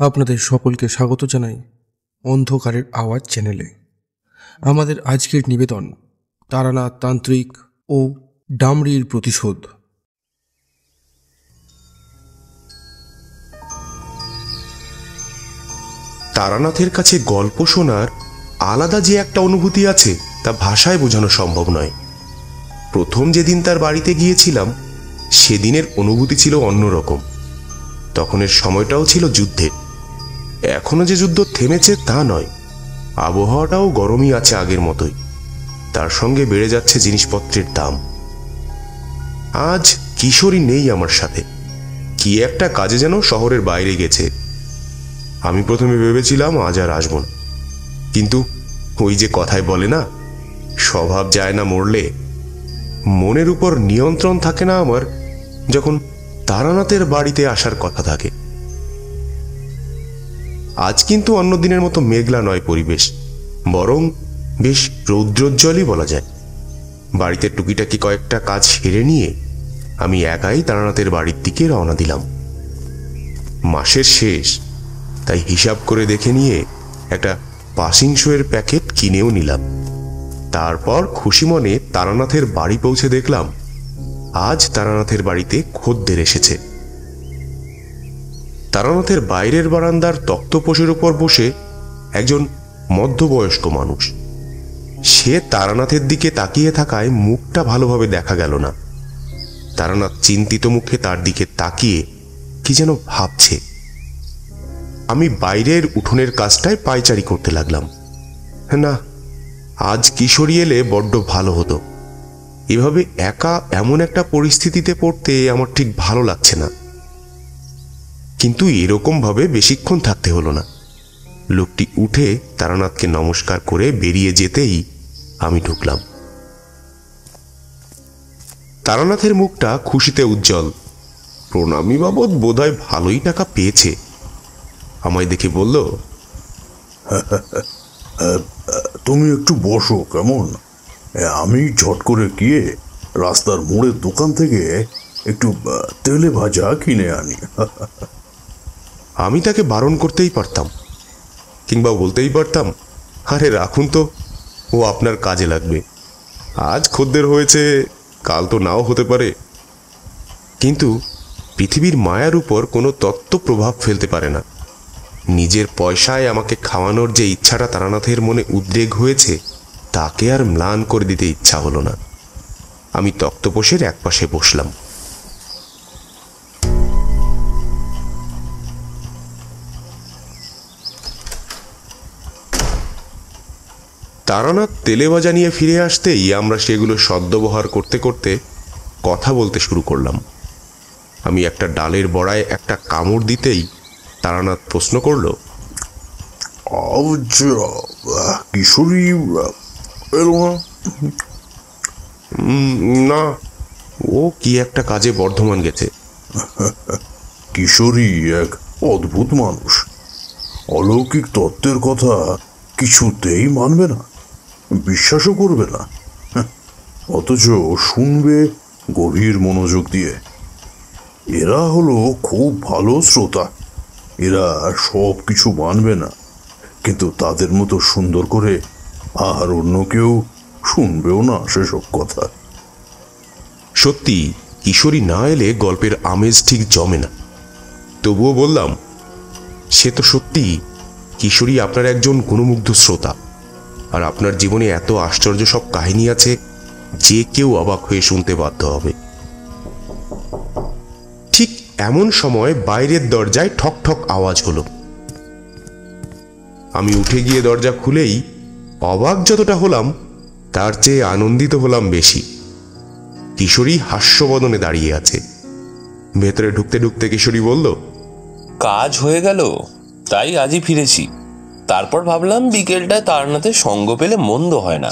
আপনাদের সকলকে স্বাগত জানাই অন্ধকারের আওয়াজ চ্যানেলে। আমাদের আজকের নিবেদন তারানাথ তান্ত্রিক ও ডামরির প্রতিশোধ। তারানাথের কাছে গল্প শোনার আলাদা যে একটা অনুভূতি আছে তা ভাষায় বোঝানো সম্ভব নয়। প্রথম যেদিন তার বাড়িতে গিয়েছিলাম সেদিনের অনুভূতি ছিল অন্যরকম। তখনের সময়টাও ছিল যুদ্ধের। এখনো যে যুদ্ধ থেমেছে তা নয়, আবহাওয়াটাও গরমই আছে আগের মতোই। তার সঙ্গে বেড়ে যাচ্ছে জিনিসপত্রের দাম। আজ কিশোরী নেই আমার সাথে, কি একটা কাজে যেন শহরের বাইরে গেছে। আমি প্রথমে ভেবেছিলাম আজ আর আসব না, কিন্তু ওই যে কথায় বলে না, স্বভাব যায় না মরলে। মনের উপর নিয়ন্ত্রণ থাকে না আমার যখন তারানাথের বাড়িতে আসার কথা থাকে। আজ কিন্তু অন্য দিনের মতো মেঘলা নয় পরিবেশ, বরং বেশ রৌদ্রোজ্জ্বলই বলা যায়। বাড়িতে টুকিটাকি কয়েকটা কাজ সেরে নিয়ে আমি একাই তারানাথের বাড়ির দিকে রওনা দিলাম। মাসের শেষ, তাই হিসাব করে দেখে নিয়ে একটা পাসিং শোয়ের প্যাকেট কিনেও নিলাম। তারপর খুশি মনে তারানাথের বাড়ি পৌঁছে দেখলাম আজ তারানাথের বাড়িতে খদ্দের এসেছে। তারানাথের বাইরের বারান্দার তক্তপোষের উপর বসে একজন মধ্যবয়স্ক মানুষ। সে তারানাথের দিকে তাকিয়ে থাকায় মুখটা ভালোভাবে দেখা গেল না। তারানাথ চিন্তিত মুখে তার দিকে তাকিয়ে কি যেন ভাবছে। আমি বাইরের উঠোনের কাজটায় পায়চারি করতে লাগলাম। না, আজ কিশোরী এলে বড্ড ভালো হতো। এভাবে একা এমন একটা পরিস্থিতিতে পড়তে আমার ঠিক ভালো লাগছে না। কিন্তু এরকম ভাবে বেশিক্ষণ থাকতে হলো না। লোকটি উঠে তারানাথকে নমস্কার করে বেরিয়ে যেতেই আমি ঢুকলাম। তারানাথের মুখটা খুশিতে উজ্জ্বল। প্রণামী বাবদ বোধহয় ভালোই টাকা পেয়েছে। আমায় দেখে বলল, তুমি একটু বসো কেমন, আমি ঝট করে গিয়ে রাস্তার মোড়ের দোকান থেকে একটু তেলে ভাজা কিনে আনি। আমি তাকে বারণ করতেই পারতাম, কিংবা বলতেই পারতাম, আরে রাখুন তো, ও আপনার কাজে লাগবে। আজ খদ্দের হয়েছে, কাল তো নাও হতে পারে। কিন্তু পৃথিবীর মায়ার উপর কোনো তত্ত্ব প্রভাব ফেলতে পারে না। নিজের পয়সায় আমাকে খাওয়ানোর যে ইচ্ছাটা তারানাথের মনে উদ্রেক হয়েছে তাকে আর ম্লান করে দিতে ইচ্ছা হলো না। আমি তক্তপোষের একপাশে বসলাম। তারানাথ তেলে ভাজা নিয়ে ফিরে আসতেই আমরা সেগুলো সদ্ব্যবহার করতে করতে কথা বলতে শুরু করলাম। আমি একটা ডালের বড়ায় একটা কামড় দিতেই তারানাথ প্রশ্ন করল, কিশোরী এলো না? না, ও কি একটা কাজে বর্ধমান গেছে। কিশোরী এক অদ্ভুত মানুষ, অলৌকিক তত্ত্বের কথা কিছুতেই মানবে না, বিশ্বাসও করবে না, অথচ শুনবে গভীর মনোযোগ দিয়ে। এরা হলো খুব ভালো শ্রোতা। এরা সব কিছু মানবে না, কিন্তু তাদের মতো সুন্দর করে আর অন্য কেউ শুনবেও না সেসব কথা। সত্যি কিশোরী না এলে গল্পের আমেজ ঠিক জমে না। তবুও বললাম, সে তো সত্যি কিশোরী আপনার একজন গুণমুগ্ধ শ্রোতা, আর আপনার জীবনে এত আশ্চর্য সব কাহিনী আছে যে কেউ অবাক হয়ে শুনতে বাধ্য হবে। ঠিক এমন সময় বাইরের দরজায় ঠক ঠক আওয়াজ হলো। আমি উঠে গিয়ে দরজা খুলেই অবাক যতটা হলাম তার চেয়ে আনন্দিত হলাম বেশি। কিশোরী হাস্যবদনে দাঁড়িয়ে আছে। ভেতরে ঢুকতে ঢুকতে কিশোরী বলল, কাজ হয়ে গেল, তাই আজই ফিরেছি। তারপর ভাবলাম বিকেলটা তারানাথের সঙ্গ পেলে মন্দ হয় না,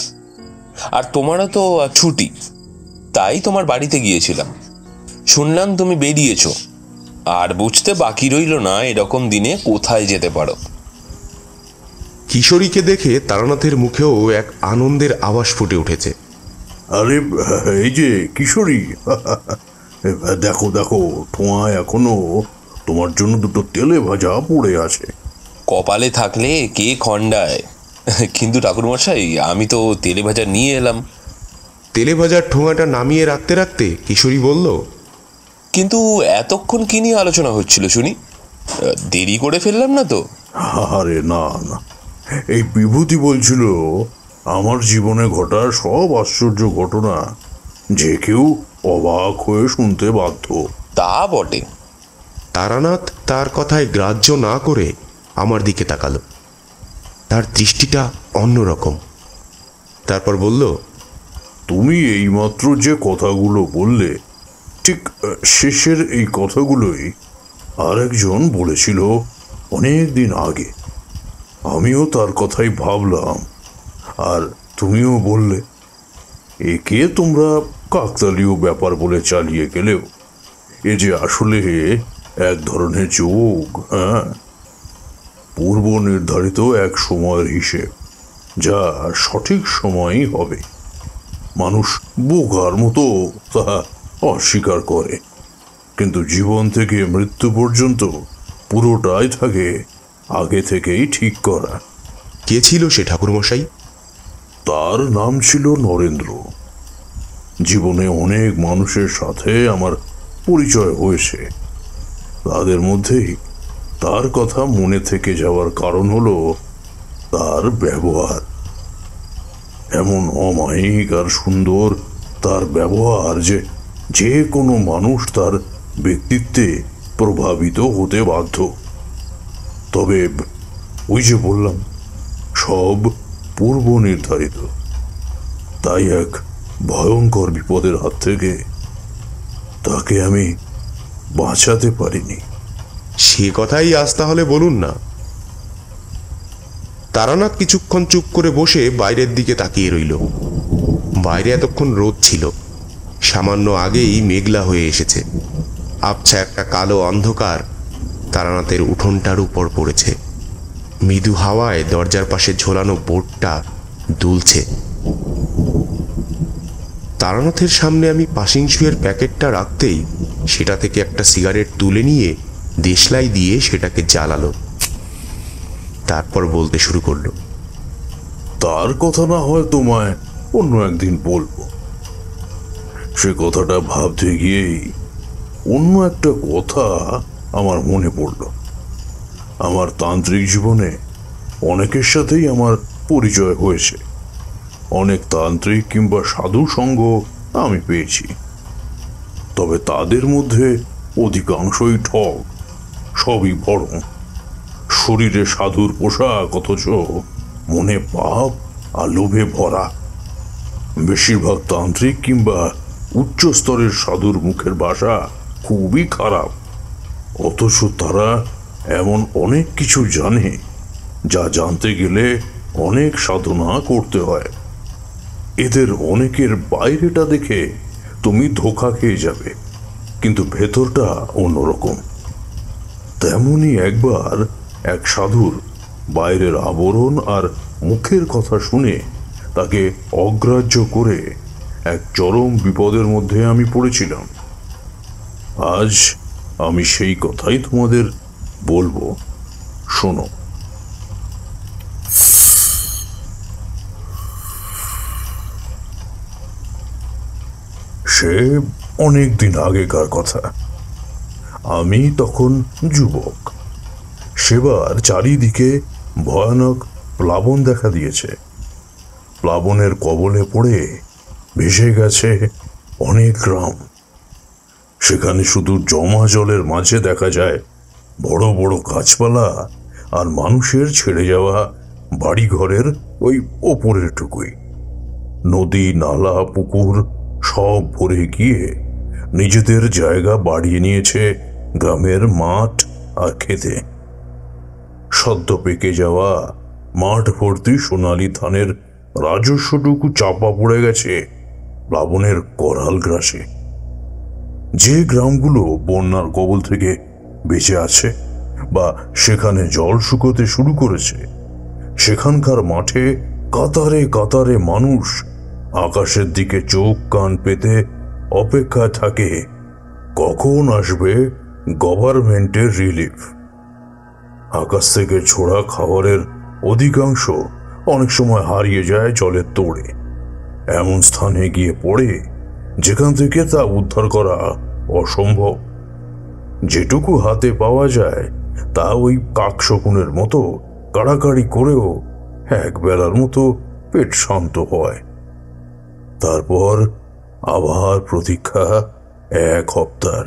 আর তোমারও তো ছুটি, তাই তোমার বাড়িতে গিয়েছিলাম। শুনলাম তুমি বেরিয়েছ, আর বুঝতে বাকি রইল না এরকম দিনে কোথায় যেতে পারো। কিশোরীকে দেখে তারানাথের মুখেও এক আনন্দের আভাস ফুটে উঠেছে। আরে এই যে কিশোরী, দেখো দেখো, ঠোঁয়া এখনো তোমার জন্য দুটো তেলে ভাজা পড়ে আছে। কপালে থাকলে কে খণ্ডায়। কিন্তু ঠাকুরমশাই, আমি তো তেলে ভাজা নিয়ে এলাম। তেলে ভাজার ঠোঙাটা নামিয়ে রাখতে রাখতে কিশোরী বলল, কিন্তু এতক্ষণ কি নিয়ে আলোচনা হচ্ছিল শুনি? দেরি করে ফেললাম না তো? আরে না না, এই বিভূতি বলছিল আমার জীবনে ঘটা সব আশ্চর্য ঘটনা যে কেউ অবাক হয়ে শুনতে বাধ্য। তা বটে। তারানাথ তার কথায় গ্রাহ্য না করে আমার দিকে তাকালো। তার দৃষ্টিটা অন্যরকম। তারপর বলল, তুমি এইমাত্র যে কথাগুলো বললে, ঠিক শেষের এই কথাগুলোই আরেকজন বলেছিল অনেক দিন আগে। আমিও তার কথাই ভাবলাম, আর তুমিও বললে। একে তোমরা কাকতালীয় ব্যাপার বলে চালিয়ে গেলেও এ যে আসলে এক ধরনের যোগ। হ্যাঁ, পূর্ব নির্ধারিত এক সময়ের হিসেব, যা সঠিক সময়ই হবে। মানুষ বোকার মতো তা অস্বীকার করে, কিন্তু জীবন থেকে মৃত্যু পর্যন্ত পুরোটাই থাকে আগে থেকেই ঠিক করা। কে ছিল সে ঠাকুরমশাই? তার নাম ছিল নরেন্দ্র। জীবনে অনেক মানুষের সাথে আমার পরিচয় হয়েছে। তাদের মধ্যেই তার কথা মনে থেকে যাওয়ার কারণ হলো তার ব্যবহার। এমন অমায়িক আর সুন্দর তার ব্যবহার যে যে কোনো মানুষ তার ব্যক্তিত্বে প্রভাবিত হতে বাধ্য। তবে ওই যে বললাম, সব পূর্ব নির্ধারিত। তাই এক ভয়ঙ্কর বিপদের হাত থেকে তাকে আমি বাঁচাতে পারিনি। সে কথাই আজ তাহলে বলুন না। তারানাথ কিছুক্ষণ চুপ করে বসে বাইরের দিকে তাকিয়ে রইল। বাইরে এতক্ষণ রোদ ছিল, সামান্য আগেই মেঘলা হয়ে এসেছে। আবছা একটা কালো অন্ধকার তারানাথের উঠোনটার উপর পড়েছে। মৃদু হাওয়ায় দরজার পাশে ঝোলানো বোর্ডটা দুলছে। তারানাথের সামনে আমি পাসিংসুয়ের প্যাকেটটা রাখতেই সেটা থেকে একটা সিগারেট তুলে নিয়ে দেশলাই দিয়ে সেটাকে জ্বালালো। তারপর বলতে শুরু করলো, তার কথা না হয় তোমায় অন্য একদিন বলবো। সে কথাটা ভাবতে গিয়েই অন্য একটা কথা আমার মনে পড়ল। আমার তান্ত্রিক জীবনে অনেকের সাথেই আমার পরিচয় হয়েছে। অনেক তান্ত্রিক কিংবা সাধু সঙ্গ আমি পেয়েছি। তবে তাদের মধ্যে অধিকাংশই ঠক, সবই বড়। শরীরে সাধুর পোশাক, অথচ মনে পাপ আর লোভে ভরা। বেশিরভাগ তান্ত্রিক কিংবা উচ্চ স্তরের সাধুর মুখের ভাষা খুবই খারাপ, অথচ তারা এমন অনেক কিছু জানে যা জানতে গেলে অনেক সাধনা করতে হয়। এদের অনেকের বাইরেটা দেখে তুমি ধোঁকা খেয়ে যাবে, কিন্তু ভেতরটা অন্যরকম। তেমনি একবার এক সাধুর বাইরের আবরণ আর মুখের কথা শুনে তাকে অগ্রাহ্য করে এক চরম বিপদের মধ্যে আমি পড়েছিলাম। আজ আমি সেই কথাই তোমাদের বলবো, শোনো। সে অনেক দিন আগেকার কথা। আমি তখন যুবক। সেবার চারিদিকে ভয়ানক প্লাবন দেখা দিয়েছে। প্লাবনের কবলে পড়ে ভেসে গেছে অনেক গ্রাম। সেখানে শুধু জমা জলের মাঝে দেখা যায় বড় বড় গাছপালা আর মানুষের ছেড়ে যাওয়া বাড়িঘরের ওই ওপরের টুকুই। নদী, নালা, পুকুর সব ভরে গিয়ে নিজেদের জায়গা বাড়িয়ে নিয়েছে গ্রামের মাঠ আর খেতে। সদ্য পেকে যাওয়া মাঠ ভর্তি সোনালি ধানের রাজস্বটুকু চাপা পড়ে গেছে প্লাবনের করাল গ্রাসে। যে গ্রামগুলো বন্যার কবল থেকে বেঁচে আছে বা সেখানে জল শুকোতে শুরু করেছে, সেখানকার মাঠে কাতারে কাতারে মানুষ আকাশের দিকে চোখ কান পেতে অপেক্ষা থাকে কখন আসবে গভর্নমেন্টের রিলিফ। আকাশ থেকে ছোড়া খাবারের অধিকাংশ অনেক সময় হারিয়ে যায় জলের তোড়ে, এমন স্থানে গিয়ে পড়ে যেখান থেকে তা উদ্ধার করা অসম্ভব। যেটুকু হাতে পাওয়া যায় তা ওই কাকশকুনের মতো কাড়াকাড়ি করেও এক বেলার মতো পেট শান্ত হয়। তারপর আবার প্রতীক্ষা 1 সপ্তাহ।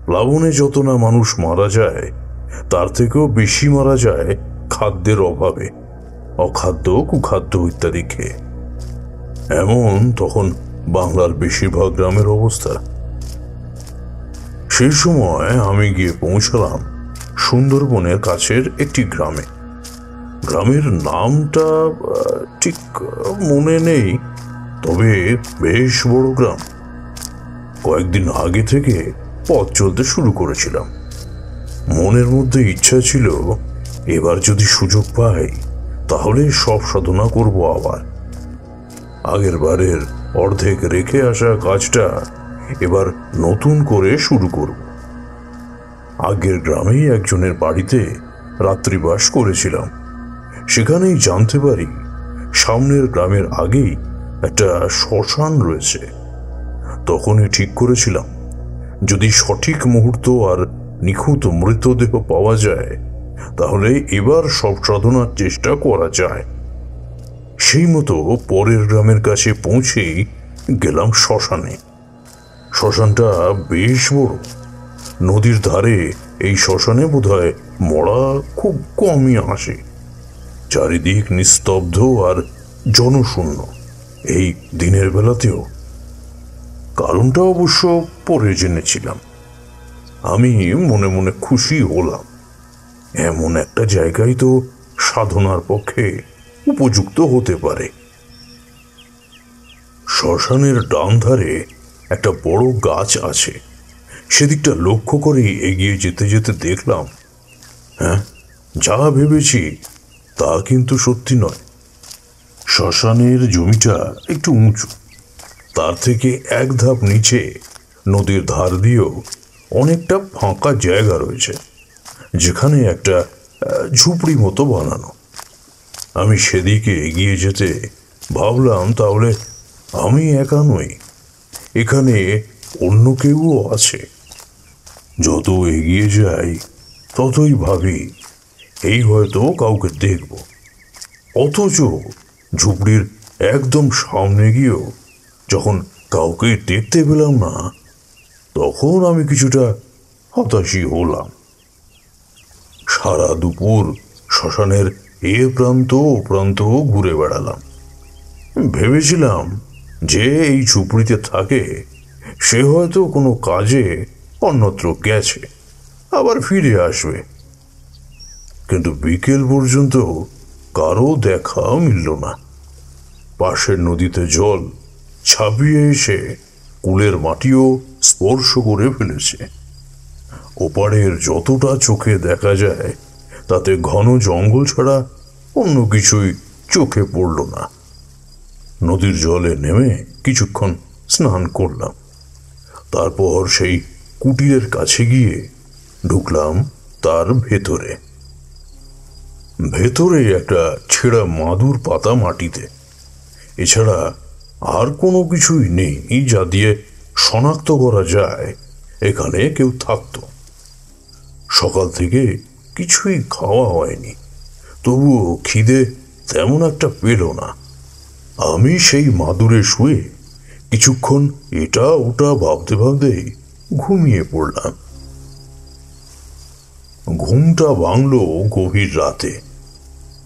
প্লাবনে যত না মানুষ মারা যায় তার থেকেও বেশি মারা যায় খাদ্যের অভাবে, অখাদ্য কুখাদ্য ইত্যাদি খেয়ে। এমন তখন বাংলার বেশিরভাগ গ্রামের অবস্থা। সেই সময় আমি গিয়ে পৌঁছলাম সুন্দরবনের কাছের একটি গ্রামে। গ্রামের নামটা ঠিক মনে নেই, তবে বেশ বড় গ্রাম। কয়েকদিন আগে থেকে পথ চলতে শুরু করেছিলাম। মনের মধ্যে ইচ্ছা ছিল এবার যদি সুযোগ পাই তাহলে সব সাধনা করব আবার। আগের বারের অর্ধেক রেখে আসা কাজটা এবার নতুন করে শুরু করব। আগের গ্রামেই একজনের বাড়িতে রাত্রিবাস করেছিলাম। সেখানেই জানতে পারি সামনের গ্রামের আগেই একটা শ্মশান রয়েছে। তখনই ঠিক করেছিলাম যদি সঠিক মুহূর্ত আর নিখুঁত মৃতদেহ পাওয়া যায় তাহলে এবার সব সাধনার চেষ্টা করা যায়। সেই মতো পরের গ্রামের কাছে পৌঁছেই গেলাম শ্মশানে। শ্মশানটা বেশ বড়। নদীর ধারে এই শ্মশানে বোধহয় মরা খুব কমই আসে। চারিদিক নিস্তব্ধ আর জনশূন্য, এই দিনের বেলাতেও। কারণটা অবশ্য পরে জেনেছিলাম। আমি মনে মনে খুশি হলাম। এমন একটা জায়গায় তো সাধনার পক্ষে উপযুক্ত হতে পারে। শ্মশানের ডান ধারে একটা বড় গাছ আছে। সেদিকটা লক্ষ্য করে এগিয়ে যেতে যেতে দেখলাম, হ্যাঁ, যা ভেবেছি তা কিন্তু সত্যি নয়। শ্মশানের জমিটা একটু উঁচু। তার থেকে 1 ধাপ নিচে নদীর ধার দিয়েও অনেকটা ফাঁকা জায়গা রয়েছে, যেখানে একটা ঝুপড়ি মতো বানানো। আমি সেদিকে এগিয়ে যেতে ভাবলাম তাহলে আমি একা নই, এখানে অন্য কেউও আছে। যত এগিয়ে যাই ততই ভাবি এই হয়তো কাউকে দেখব। অথচ ঝুপড়ির একদম সামনে গিয়েও যখন কাউকে দেখতে পেলাম না, তখন আমি কিছুটা হতাশই হলাম। সারা দুপুর শ্মশানের এ প্রান্ত ও প্রান্ত ঘুরে বেড়ালাম। ভেবেছিলাম যে এই ঝুপড়িতে থাকে সে হয়তো কোনো কাজে অন্যত্র গেছে, আবার ফিরে আসবে। কিন্তু বিকেল পর্যন্ত কারো দেখা মিলল না। পাশের নদীতে জল ছাপিয়ে এসে কূলের মাটিও স্পর্শ করে ফেলেছে। ওপারের যতটা চোখে দেখা যায় তাতে ঘন জঙ্গল ছাড়া অন্য কিছুই চোখে পড়ল না। নদীর জলে নেমে কিছুক্ষণ স্নান করলাম। তারপর সেই কুটিরের কাছে গিয়ে ঢুকলাম তার ভেতরে। ভেতরে একটা ছেঁড়া মাদুর পাতা মাটিতে। এছাড়া আর কোনো কিছুই নেই যা দিয়ে শনাক্ত করা যায় এখানে কেউ থাকতো। সকাল থেকে কিছুই খাওয়া হয়নি, তবুও খিদে তেমন একটা পেল না। আমি সেই মাদুরে শুয়ে কিছুক্ষণ এটা ওটা ভাবতে ভাবতেই ঘুমিয়ে পড়লাম। ঘুমটা ভাঙল গভীর রাতে।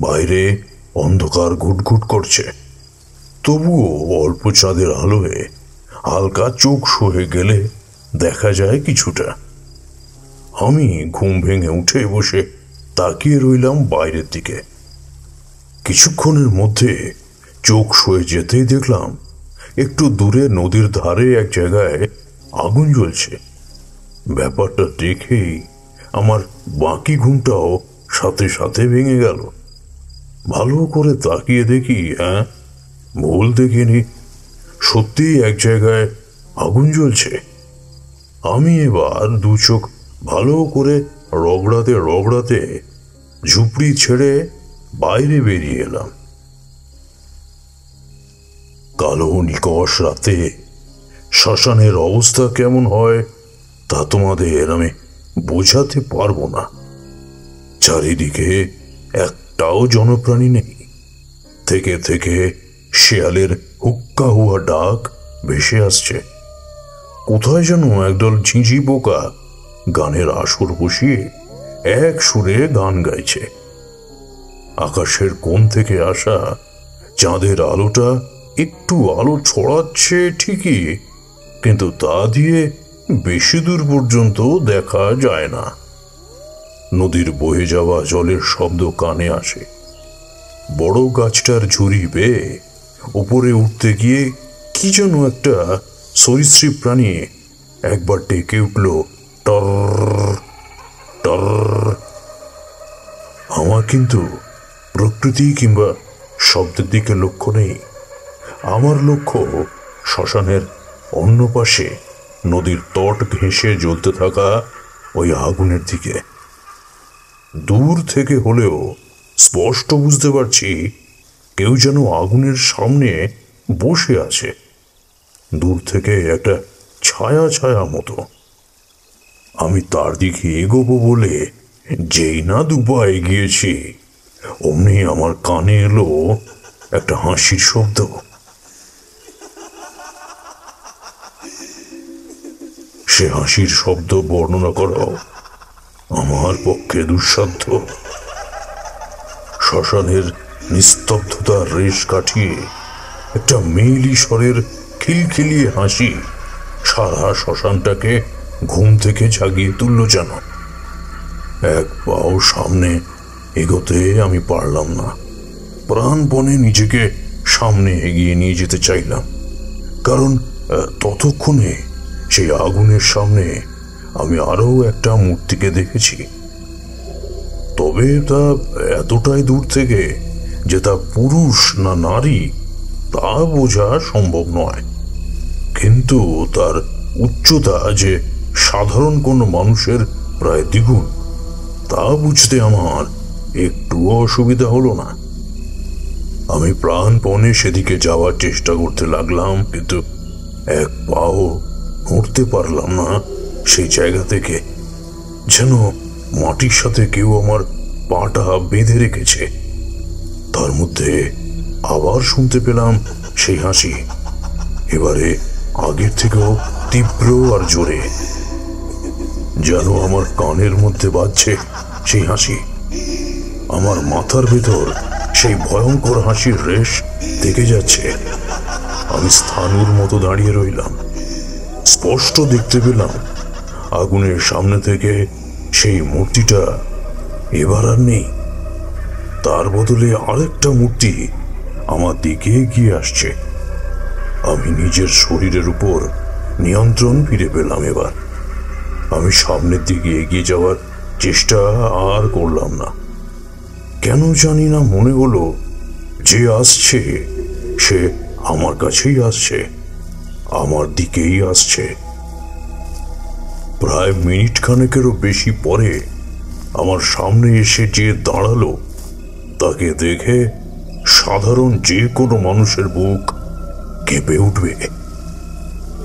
বাইরে অন্ধকার ঘুটঘুট করছে, তবুও অল্প চাঁদের আলোয় হালকা চোখ সহে গেলে দেখা যায় কিছুটা। আমি ঘুম ভেঙে উঠে বসে তাকিয়ে রইলাম বাইরের দিকে। কিছুক্ষণের মধ্যে চোখ সয়ে যেতেই দেখলাম একটু দূরে নদীর ধারে এক জায়গায় আগুন জ্বলছে। ব্যাপারটা দেখেই আমার বাকি ঘুমটাও সাথে সাথে ভেঙে গেল। ভালো করে তাকিয়ে দেখি, হ্যাঁ, ভুল দেখিনি, সত্যিই এক জায়গায় আগুন জ্বলছে। আমি এবার 2 চোখ ভালো করে রগড়াতে রগড়াতে ঝুপড়ি ছেড়ে বাইরে বেরিয়ে এলাম। কালো নিকষ রাতে শ্মশানের অবস্থা কেমন হয় তা তোমাদের আমি বোঝাতে পারবো না। চারিদিকে একটাও জনপ্রাণী নেই। থেকে থেকে শেয়ালের হুক্কা হুয়া ডাক ভেসে আসছে। কোথায় যেন একদল ঝিঁঝি পোকা গানের আসর বসিয়ে এক সুরে গান গাইছে। আকাশের কোণ থেকে আসা চাঁদের আলোটা একটু আলো ছড়াচ্ছে ঠিকই, কিন্তু তা দিয়ে বেশি দূর পর্যন্ত দেখা যায় না। নদীর বয়ে যাওয়া জলের শব্দ কানে আসে। বড় গাছটার ঝুড়ি বেয়ে উপরে উঠতে গিয়ে কি যেন একটা সরীসৃপ প্রাণী একবার ডেকে উঠল, টর টর। আমার কিন্তু প্রকৃতি কিংবা শব্দের দিকে লক্ষ্য নেই। আমার লক্ষ্য শ্মশানের অন্য পাশে নদীর তট ঘেঁষে জ্বলতে থাকা ওই আগুনের দিকে। দূর থেকে হলেও স্পষ্ট বুঝতে পারছি কেউ যেন আগুনের সামনে বসে আছে। দূর থেকে একটা ছায়া ছায়া মতো। আমি তার দিকে এগোবো বলে যেই না দুপা এগিয়েছি, অমনি আমার কানে এলো একটা হাসির শব্দ। সে হাসির শব্দ বর্ণনা করাও আমার পক্ষে দুঃসাধ্য। শ্মশানের নিস্তব্ধতার রেশ কাটিয়ে একটা মেইলি স্বরের খিলখিলিয়ে হাসি সারা শ্মশানটাকে ঘুম থেকে জাগিয়ে তুলল যেন। এক পাও সামনে এগোতে আমি পারলাম না। প্রাণপণে নিজেকে সামনে এগিয়ে নিয়ে যেতে চাইলাম, কারণ ততক্ষণে সেই আগুনের সামনে আমি আরো একটা মূর্তিকে দেখেছি। তবে তা এতটাই দূর থেকে যে তা পুরুষ না নারী তা বোঝা সম্ভব নয়, কিন্তু তার উচ্চতা যে সাধারণ কোনো মানুষের প্রায় দ্বিগুণ তা বুঝতে আমার একটুও অসুবিধা হলো না। আমি প্রাণপণে সেদিকে যাওয়ার চেষ্টা করতে লাগলাম, কিন্তু এক পাও নড়তে পারলাম না সেই জায়গা থেকে। যেন মাটির সাথে কেউ আমার পাটা বেঁধে রেখেছে। তার মধ্যে আবার শুনতে পেলাম সেই হাসি, এবারে আগের থেকেও তীব্র আর জোরে। যেন আমার কানের মধ্যে বাজছে সেই হাসি। আমার মাথার ভেতর সেই ভয়ঙ্কর হাসির রেশ থেকে যাচ্ছে। আমি স্থাণুর মতো দাঁড়িয়ে রইলাম। স্পষ্ট দেখতে পেলাম আগুনের সামনে থেকে সেই মূর্তিটা এবার আর নেই। তার বদলে আরেকটা মূর্তি আমার দিকে এগিয়ে আসছে। আমি নিজের শরীরের উপর নিয়ন্ত্রণ ফিরে পেলাম। এবার আমি সামনের দিকে এগিয়ে যাওয়ার চেষ্টা আর করলাম না। কেন জানি না মনে হলো যে আসছে সে আমার কাছেই আসছে, আমার দিকেই আসছে। প্রায় মিনিট খানেকেরও বেশি পরে আমার সামনে এসে যে দাঁড়ালো তাকে দেখে সাধারণ যে কোনো মানুষের বুক কেঁপে উঠবে।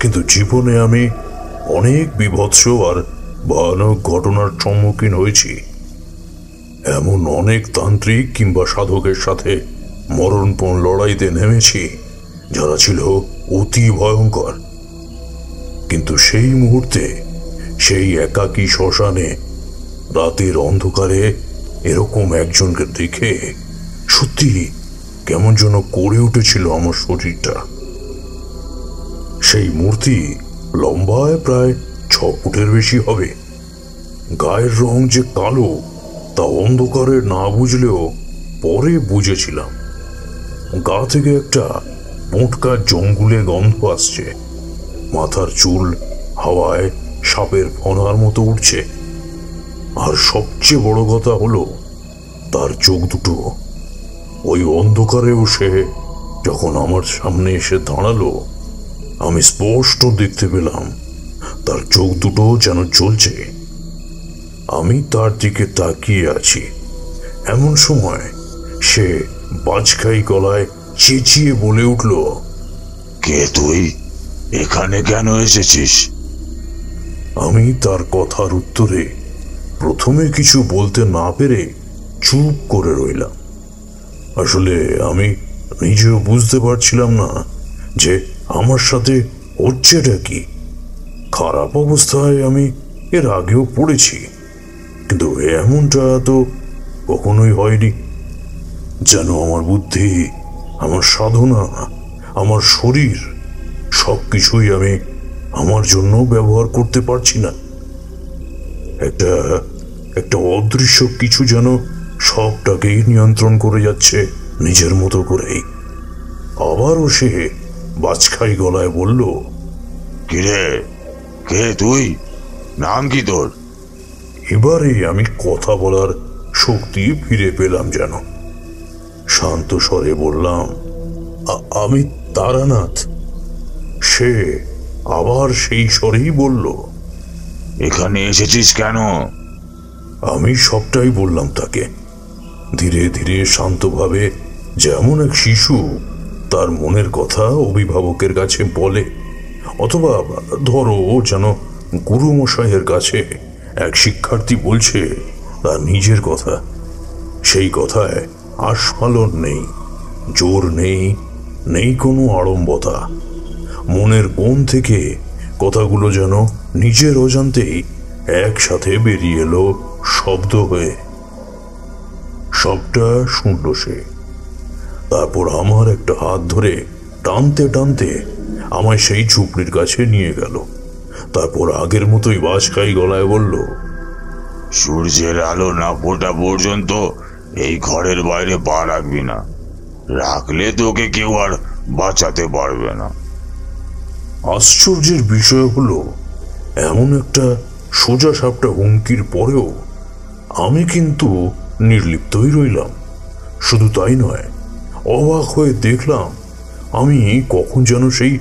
কিন্তু জীবনে আমি অনেক বীভৎস আর ভয়ানক ঘটনার সম্মুখীন হয়েছি। এমন অনেক তান্ত্রিক কিংবা সাধকের সাথে মরণপণ লড়াইতে নেমেছি যারা ছিল অতি ভয়ঙ্কর। কিন্তু সেই মুহূর্তে সেই একাকী শ্মশানে রাতের অন্ধকারে এরকম একজনকে দেখে সত্যি কেমন যেন করে উঠেছিল আমার শরীরটা। সেই মূর্তি লম্বায় প্রায় 6 ফুটের বেশি হবে। গায়ের রং যে কালো তা অন্ধকারে না বুঝলেও পরে বুঝেছিলাম। গা থেকে একটা মোটকা জঙ্গুলে গন্ধ আসছে। মাথার চুল হাওয়ায় সাপের ফনার মতো উঠছে। আর সবচেয়ে বড় কথা হলো তার চোখ দুটো। ওই অন্ধকারেও সে যখন আমার সামনে এসে দাঁড়ালো আমি স্পষ্ট দেখতে পেলাম তার চোখ দুটো যেন জ্বলছে। আমি তার দিকে তাকিয়ে আছি। এমন সময় সে বাজখাই গলায় চেঁচিয়ে বলে উঠল, কে তুই? এখানে কেন এসেছিস? আমি তার কথার উত্তরে প্রথমে কিছু বলতে না পেরে চুপ করে রইলাম। আসলে আমি নিজেও বুঝতে পারছিলাম না যে আমার সাথে হচ্ছেটা কি। খারাপ অবস্থায় আমি এর আগেও পড়েছি, কিন্তু এমনটা তো কখনোই হয়নি। যেন আমার বুদ্ধি, আমার সাধনা, আমার শরীর সব কিছুই আমি আমার জন্য ব্যবহার করতে পারছি না। একটা অদৃশ্য কিছু যেন সবটাকেই নিয়ন্ত্রণ করে যাচ্ছে নিজের মতো করেই। আবারও সে বাজখাই গলায় বলল, কিরে, কে তুই? নাম কি তোর? এবারে আমি কথা বলার শক্তি ফিরে পেলাম যেন। শান্ত স্বরে বললাম, আমি তারানাথ। সে আবার সেই স্বরেই বলল, এখানে এসেছিস কেন? আমি সবটাই বললাম তাকে, ধীরে ধীরে শান্তভাবে, যেমন এক শিশু তার মনের কথা অভিভাবকের কাছে বলে, অথবা ধরো যেন গুরুমশাইয়ের কাছে এক শিক্ষার্থী বলছে তার নিজের কথা। সেই কথায় আস্ফালন নেই, জোর নেই, নেই কোনো আড়ম্বরতা। মনের কোণ থেকে কথাগুলো যেন নিজের অজান্তেই একসাথে বেরিয়ে এলো শব্দ হয়ে। সবটা শুনল সে। তারপর আমার একটা হাত ধরে টানতে টানতে আমায় সেই ঝুপড়ির কাছে নিয়ে গেল। তারপর আগের মতোই বাজখাই গলায় বলল, সূর্যের আলো না ফোটা পর্যন্ত এই ঘরের বাইরে পা রাখবি না। রাখলে তোকে কেউ আর বাঁচাতে পারবে না। আশ্চর্যের বিষয় হলো, এমন একটা সোজা সাপটা হুমকির পরেও আমি কিন্তু নির্লিপ্তই রইলাম। শুধু তাই নয়, অবাক হয়ে দেখলাম আমি কখন যেন সেই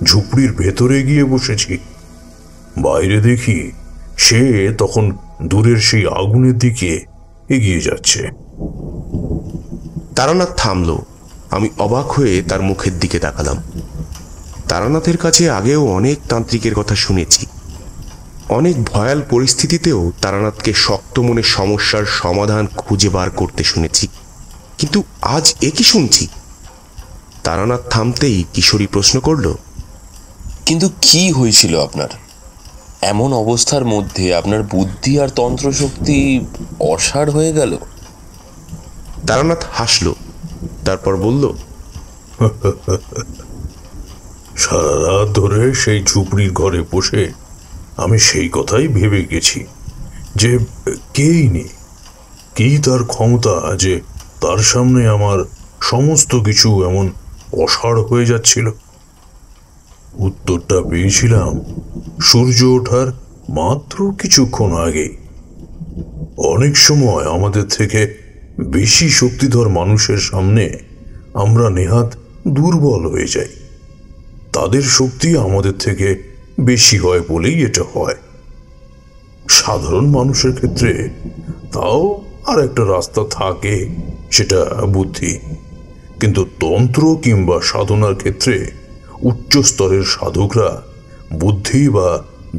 ঝুপড়ির ভেতরে গিয়ে বসেছি। বাইরে দেখি সে তখন দূরের সেই আগুনের দিকে এগিয়ে যাচ্ছে। তারানাথ থামল। আমি অবাক হয়ে তার মুখের দিকে তাকালাম। তারানাথের কাছে আগেও অনেক তান্ত্রিকের কথা শুনেছি। অনেক ভয়াল পরিস্থিতিতেও তারানাথকে শক্ত মনে সমস্যার সমাধান খুঁজে বার করতে শুনেছি, কিন্তু আজ একই শুনছি। তারানাথ থামতেই কিশোরী প্রশ্ন করল, কিন্তু কি হয়েছিল আপনার? এমন অবস্থার মধ্যে আপনার বুদ্ধি আর তন্ত্রশক্তি অসাড় হয়ে গেল। তারানাথ হাসল, তারপর বলল, সারা রাত ধরে সেই ঝুপড়ির ঘরে বসে আমি সেই কথাই ভেবে গেছি যে কেই নেই, কি তার ক্ষমতা যে তার সামনে আমার সমস্ত কিছু এমন অসাড় হয়ে যাচ্ছিল। উত্তরটা পেয়েছিলাম সূর্য ওঠার মাত্র কিছুক্ষণ আগে। অনেক সময় আমাদের থেকে বেশি শক্তিধর মানুষের সামনে আমরা নেহাত দুর্বল হয়ে যাই। তাদের শক্তি আমাদের থেকে বেশি হয় বলেই এটা হয়। সাধারণ মানুষের ক্ষেত্রে তাও আর একটা রাস্তা থাকে, সেটা বুদ্ধি। কিন্তু তন্ত্র কিংবা সাধনার ক্ষেত্রে উচ্চ স্তরের সাধকরা বুদ্ধি বা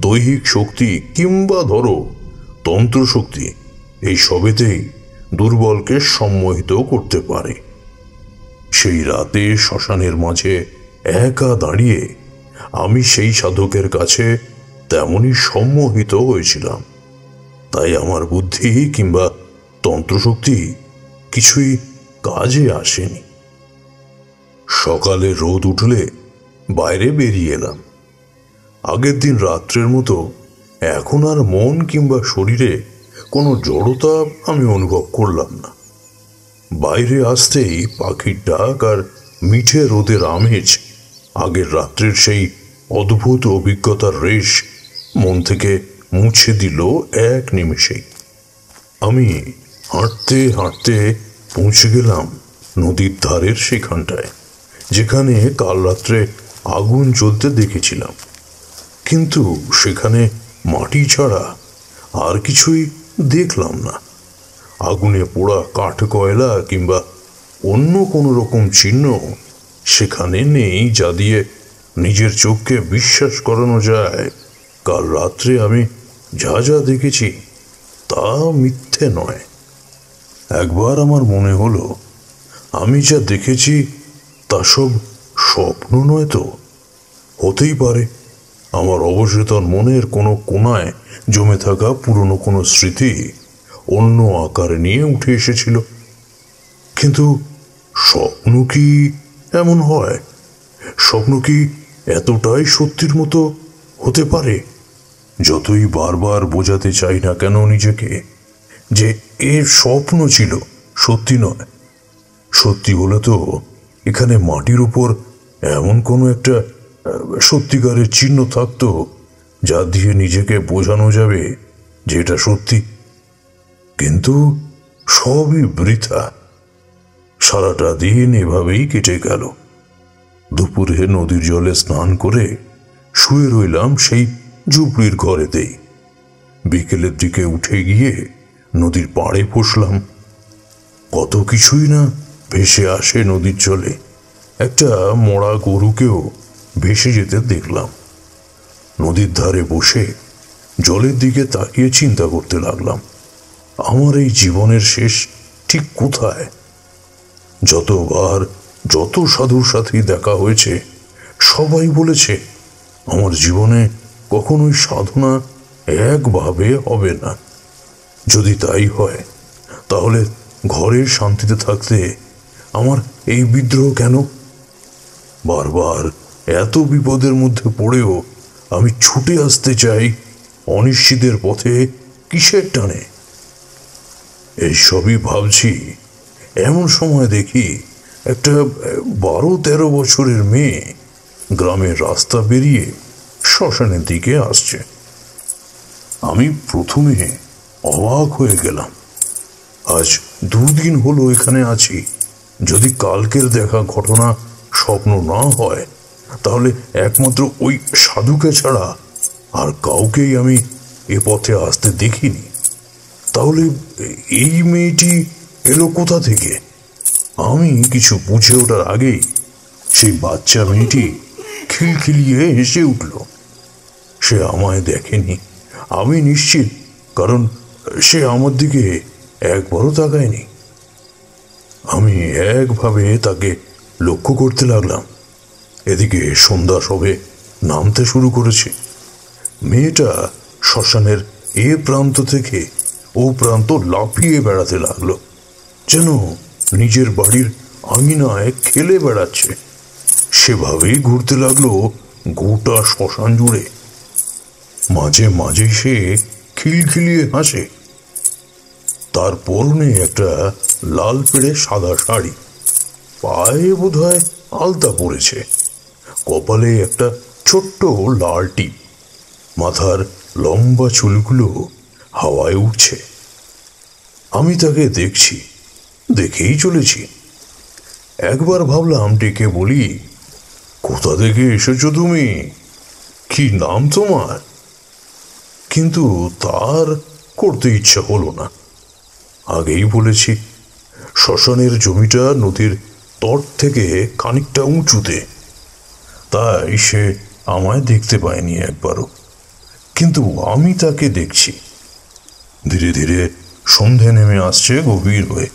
দৈহিক শক্তি কিংবা ধরো তন্ত্র শক্তি, এই সবেতেই দুর্বলকে সম্মোহিত করতে পারে। সেই রাতে শ্মশানের মাঝে একা দাঁড়িয়ে আমি সেই সাধকের কাছে তেমনই সম্মোহিত হয়েছিলাম। তাই আমার বুদ্ধি কিংবা তন্ত্রশক্তি কিছুই কাজে আসেনি। সকালে রোদ উঠলে বাইরে বেরিয়ে এলাম। আগের দিন রাত্রের মতো এখন আর মন কিংবা শরীরে কোনো জড়তা আমি অনুভব করলাম না। বাইরে আসতেই পাখির ডাক আর মিঠে রোদের আমেজ আগের রাত্রের সেই অদ্ভুত অভিজ্ঞতার রেশ মন থেকে মুছে দিল এক নিমেষেই। আমি হাঁটতে হাঁটতে পৌঁছে গেলাম নদীর ধারের সেখানটায়, যেখানে কাল রাত্রে আগুন জ্বলতে দেখেছিলাম। কিন্তু সেখানে মাটি ছাড়া আর কিছুই দেখলাম না। আগুনে পোড়া কাঠ কয়লা কিংবা অন্য কোনো রকম চিহ্ন সেখানে নেই, যা দিয়ে নিজের চোখকে বিশ্বাস করানো যায় কাল রাত্রে আমি যা যা দেখেছি তা মিথ্যে নয়। একবার আমার মনে হলো আমি যা দেখেছি তা সব স্বপ্ন নয় তো। হতেই পারে আমার অবচেতন মনের কোনো কোণায় জমে থাকা পুরনো কোনো স্মৃতি অন্য আকার নিয়ে উঠে এসেছিল। কিন্তু স্বপ্ন কি এমন হয়? স্বপ্ন কি এতটাই সত্যির মতো হতে পারে? যতই বারবার বোঝাতে চাই না কেন নিজেকে যে এ স্বপ্ন ছিল, সত্যি নয়। সত্যি হলে তো এখানে মাটির উপর এমন কোনো একটা সত্যিকারের চিহ্ন থাকতো যা দিয়ে নিজেকে বোঝানো যাবে যে এটা সত্যি। কিন্তু সবই বৃথা। সারাটা দিন এভাবেই কেটে গেল। দুপুরে নদীর জলে স্নান করে শুয়ে রইলাম সেই ঝুপড়ির ঘরেতেই। বিকেলের দিকে উঠে গিয়ে নদীর পাড়ে বসলাম। কত কিছুই না ভেসে আসে নদীর জলে। একটা মরা গরুকেও ভেসে যেতে দেখলাম। নদীর ধারে বসে জলের দিকে তাকিয়ে চিন্তা করতে লাগলাম, আমার এই জীবনের শেষ ঠিক কোথায়? যতবার যত সাধুর সাথে দেখা হয়েছে সবাই বলেছে আমার জীবনে কখনোই সাধনা একভাবে হবে না। যদি তাই হয় তাহলে ঘরের শান্তিতে থাকতে আমার এই বিদ্রোহ কেন? বারবার এত বিপদের মধ্যে পড়েও আমি ছুটে আসতে চাই অনিশ্চিতের পথে কিসের টানে? এইসবই ভাবছি, এমন সময় দেখি একটা 12-13 বছরের মেয়ে গ্রামের রাস্তা বেরিয়ে শ্মশানের দিকে আসছে। আমি প্রথমে অবাক হয়ে গেলাম। আজ 2 দিন হলো এখানে আছি। যদি কালকের দেখা ঘটনা স্বপ্ন না হয় তাহলে একমাত্র ওই সাধুকে ছাড়া আর কাউকেই আমি এ পথে আসতে দেখিনি। তাহলে এই মেয়েটি এলো কোথা থেকে? আমি কিছু বুঝে ওঠার আগেই সেই বাচ্চা মেয়েটি খিলখিলিয়ে হেসে উঠল। সে আমায় দেখেনি, আমি নিশ্চিত, কারণ সে আমার দিকে একবারও তাকায়নি। আমি একভাবে তাকে লক্ষ্য করতে লাগলাম। এদিকে সন্ধ্যা সবে নামতে শুরু করেছে। মেয়েটা শ্মশানের এ প্রান্ত থেকে ও প্রান্ত লাফিয়ে বেড়াতে লাগলো, যেন নিজের বাড়ির আঙিনায় খেলে বেড়াচ্ছে। সেভাবেই ঘুরতে লাগলো গোটা শ্মশান জুড়ে। মাঝে মাঝে সে খিলখিলিয়ে হাসে। তার পরনে একটা লাল পেড়ে সাদা শাড়ি, পায়ে বোধহয় আলতা পড়েছে, কপালে একটা ছোট্ট লাল টিপ, মাথার লম্বা চুলগুলো হাওয়ায় উঠছে। আমি তাকে দেখছি, দেখেই চলেছি। একবার ভাবলাম ডেকে বলি, কোথা থেকে এসেছো তুমি? কি নাম তোমার? কিন্তু তার করতে ইচ্ছা হলো না। আগেই বলেছি শ্মশানের জমিটা নদীর তট থেকে খানিকটা উঁচুতে, তাই সে আমায় দেখতে পায়নি একবারও। কিন্তু আমি তাকে দেখছি। ধীরে ধীরে সন্ধে নেমে আসছে গভীর হয়ে।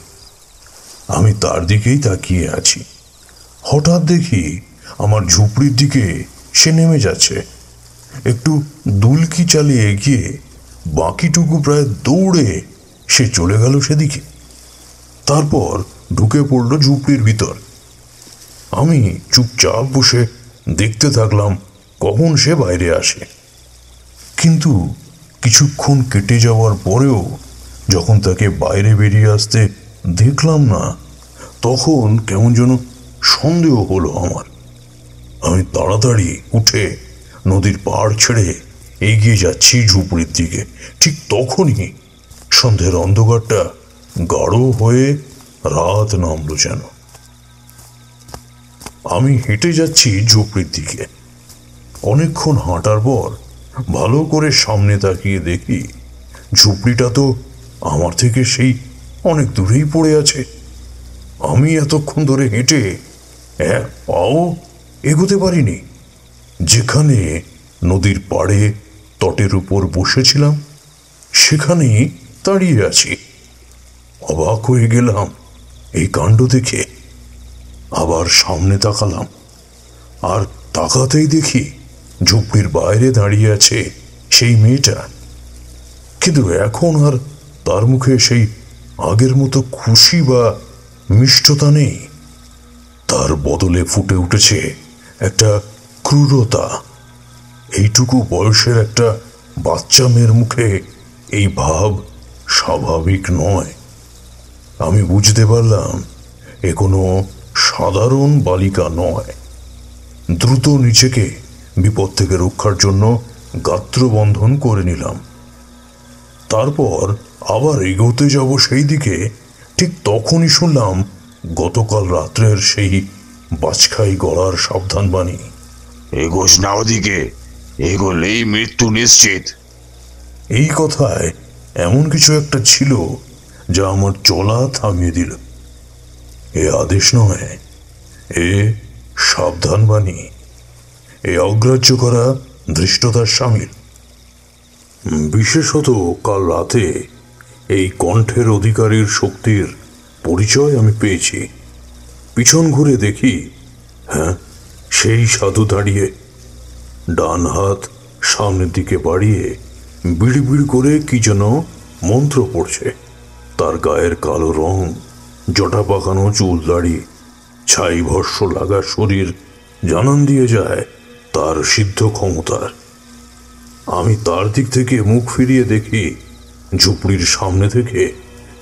আমি তার দিকেই তাকিয়ে আছি। হঠাৎ দেখি আমার ঝুপড়ির দিকে সে নেমে যাচ্ছে। একটু দুলকি চালিয়ে গিয়ে বাকিটুকু প্রায় দৌড়ে সে চলে গেল সেদিকে। তারপর ঢুকে পড়ল ঝুপড়ির ভিতর। আমি চুপচাপ বসে দেখতে থাকলাম কখন সে বাইরে আসে। কিন্তু কিছুক্ষণ কেটে যাওয়ার পরেও যখন তাকে বাইরে বেরিয়ে আসতে দেখলাম না, তখন কেমন যেন সন্দেহ হলো আমার। আমি তাড়াতাড়ি উঠে নদীর পাড় ছেড়ে এগিয়ে যাচ্ছি ঝুপড়ির দিকে। ঠিক তখনই সন্ধ্যের অন্ধকারটা গাঢ় হয়ে রাত নামলো যেন। আমি হেঁটে যাচ্ছি ঝুপড়ির দিকে। অনেকক্ষণ হাঁটার পর ভালো করে সামনে তাকিয়ে দেখি ঝুপড়িটা তো আমার থেকে সেই অনেক দূরেই পড়ে আছে। আমি এতক্ষণ ধরে হেঁটে এক পাও এগোতে পারিনি। যেখানে নদীর পাড়ে তটের উপর বসেছিলাম সেখানেই দাঁড়িয়ে আছি। অবাক হয়ে গেলাম এই কাণ্ড দেখে। আবার সামনে তাকালাম, আর তাকাতেই দেখি ঝুপড়ির বাইরে দাঁড়িয়ে আছে সেই মেয়েটা। কিন্তু এখন আর তার মুখে সেই আগের মতো খুশি বা মিষ্টতা নেই। তার বদলে ফুটে উঠেছে একটা ক্রূরতা। এইটুকু বয়সের একটা বাচ্চা মেয়ের মুখে এই ভাব স্বাভাবিক নয়। আমি বুঝতে পারলাম এ কোনো সাধারণ বালিকা নয়। দ্রুত নিজেকে বিপদ থেকে রক্ষার জন্য গাত্রবন্ধন করে নিলাম। তারপর আবার এগোতে যাব সেই দিকে, ঠিক তখনই শুনলাম গতকাল রাত্রের সেই বাজখাই গলার সাবধান বাণী। এগোস না ওদিকে, এগোলেই মৃত্যু নিশ্চিত। এই কথায় এমন কিছু একটা ছিল যা আমার চলা থামিয়ে দিল। এ আদেশ নয়, এ সাবধান বাণী। এ অগ্রাহ্য করা ধৃষ্টতার সামিল। বিশেষত কাল রাতে এই কণ্ঠের অধিকারীর শক্তির পরিচয় আমি পেয়েছি। পিছন ঘুরে দেখি, হ্যাঁ, সেই সাধু দাঁড়িয়ে, ডান হাত সামনের দিকে বাড়িয়ে বিড়বিড় করে কি যেন মন্ত্র পড়ছে। তার গায়ের কালো রং, জটা পাকানো চুল দাড়ি, ছাই ভস্য লাগা শরীর জানান দিয়ে যায় তার সিদ্ধ ক্ষমতার। আমি তার দিক থেকে মুখ ফিরিয়ে দেখি ঝুপড়ির সামনে থেকে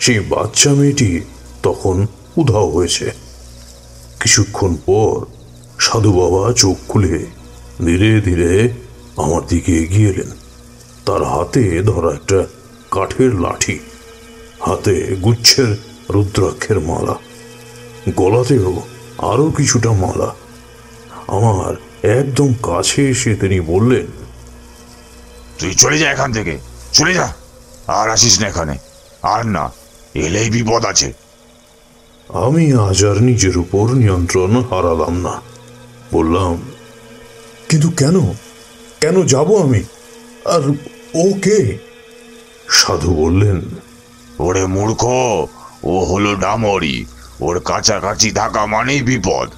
সেই বাচ্চা মেয়েটি তখন উধাও হয়েছে। কিছুক্ষণ পর সাধু বাবা চোখ খুলে ধীরে ধীরে আমার দিকে এগিয়ে এলেন। তার হাতে ধরা একটা কাঠের লাঠি, হাতে গুচ্ছের রুদ্রাক্ষের মালা, গলাতেও আরো কিছুটা মালা। আমার একদম কাছে এসে তিনি বললেন, তুই চলে যা এখান থেকে, চলে যা, আর আসিস না এখানে। আর না এলেই বিপদ আছে। আমি আজ আর নিজের উপর নিয়ন্ত্রণ হারালাম না। বললাম, কিন্তু কেন কেন যাব আমি? আর ও কে? সাধু বললেন, ওরে মূর্খ, ও হলো ডামরি। ওর কাছাকাছি থাকা মানেই বিপদ।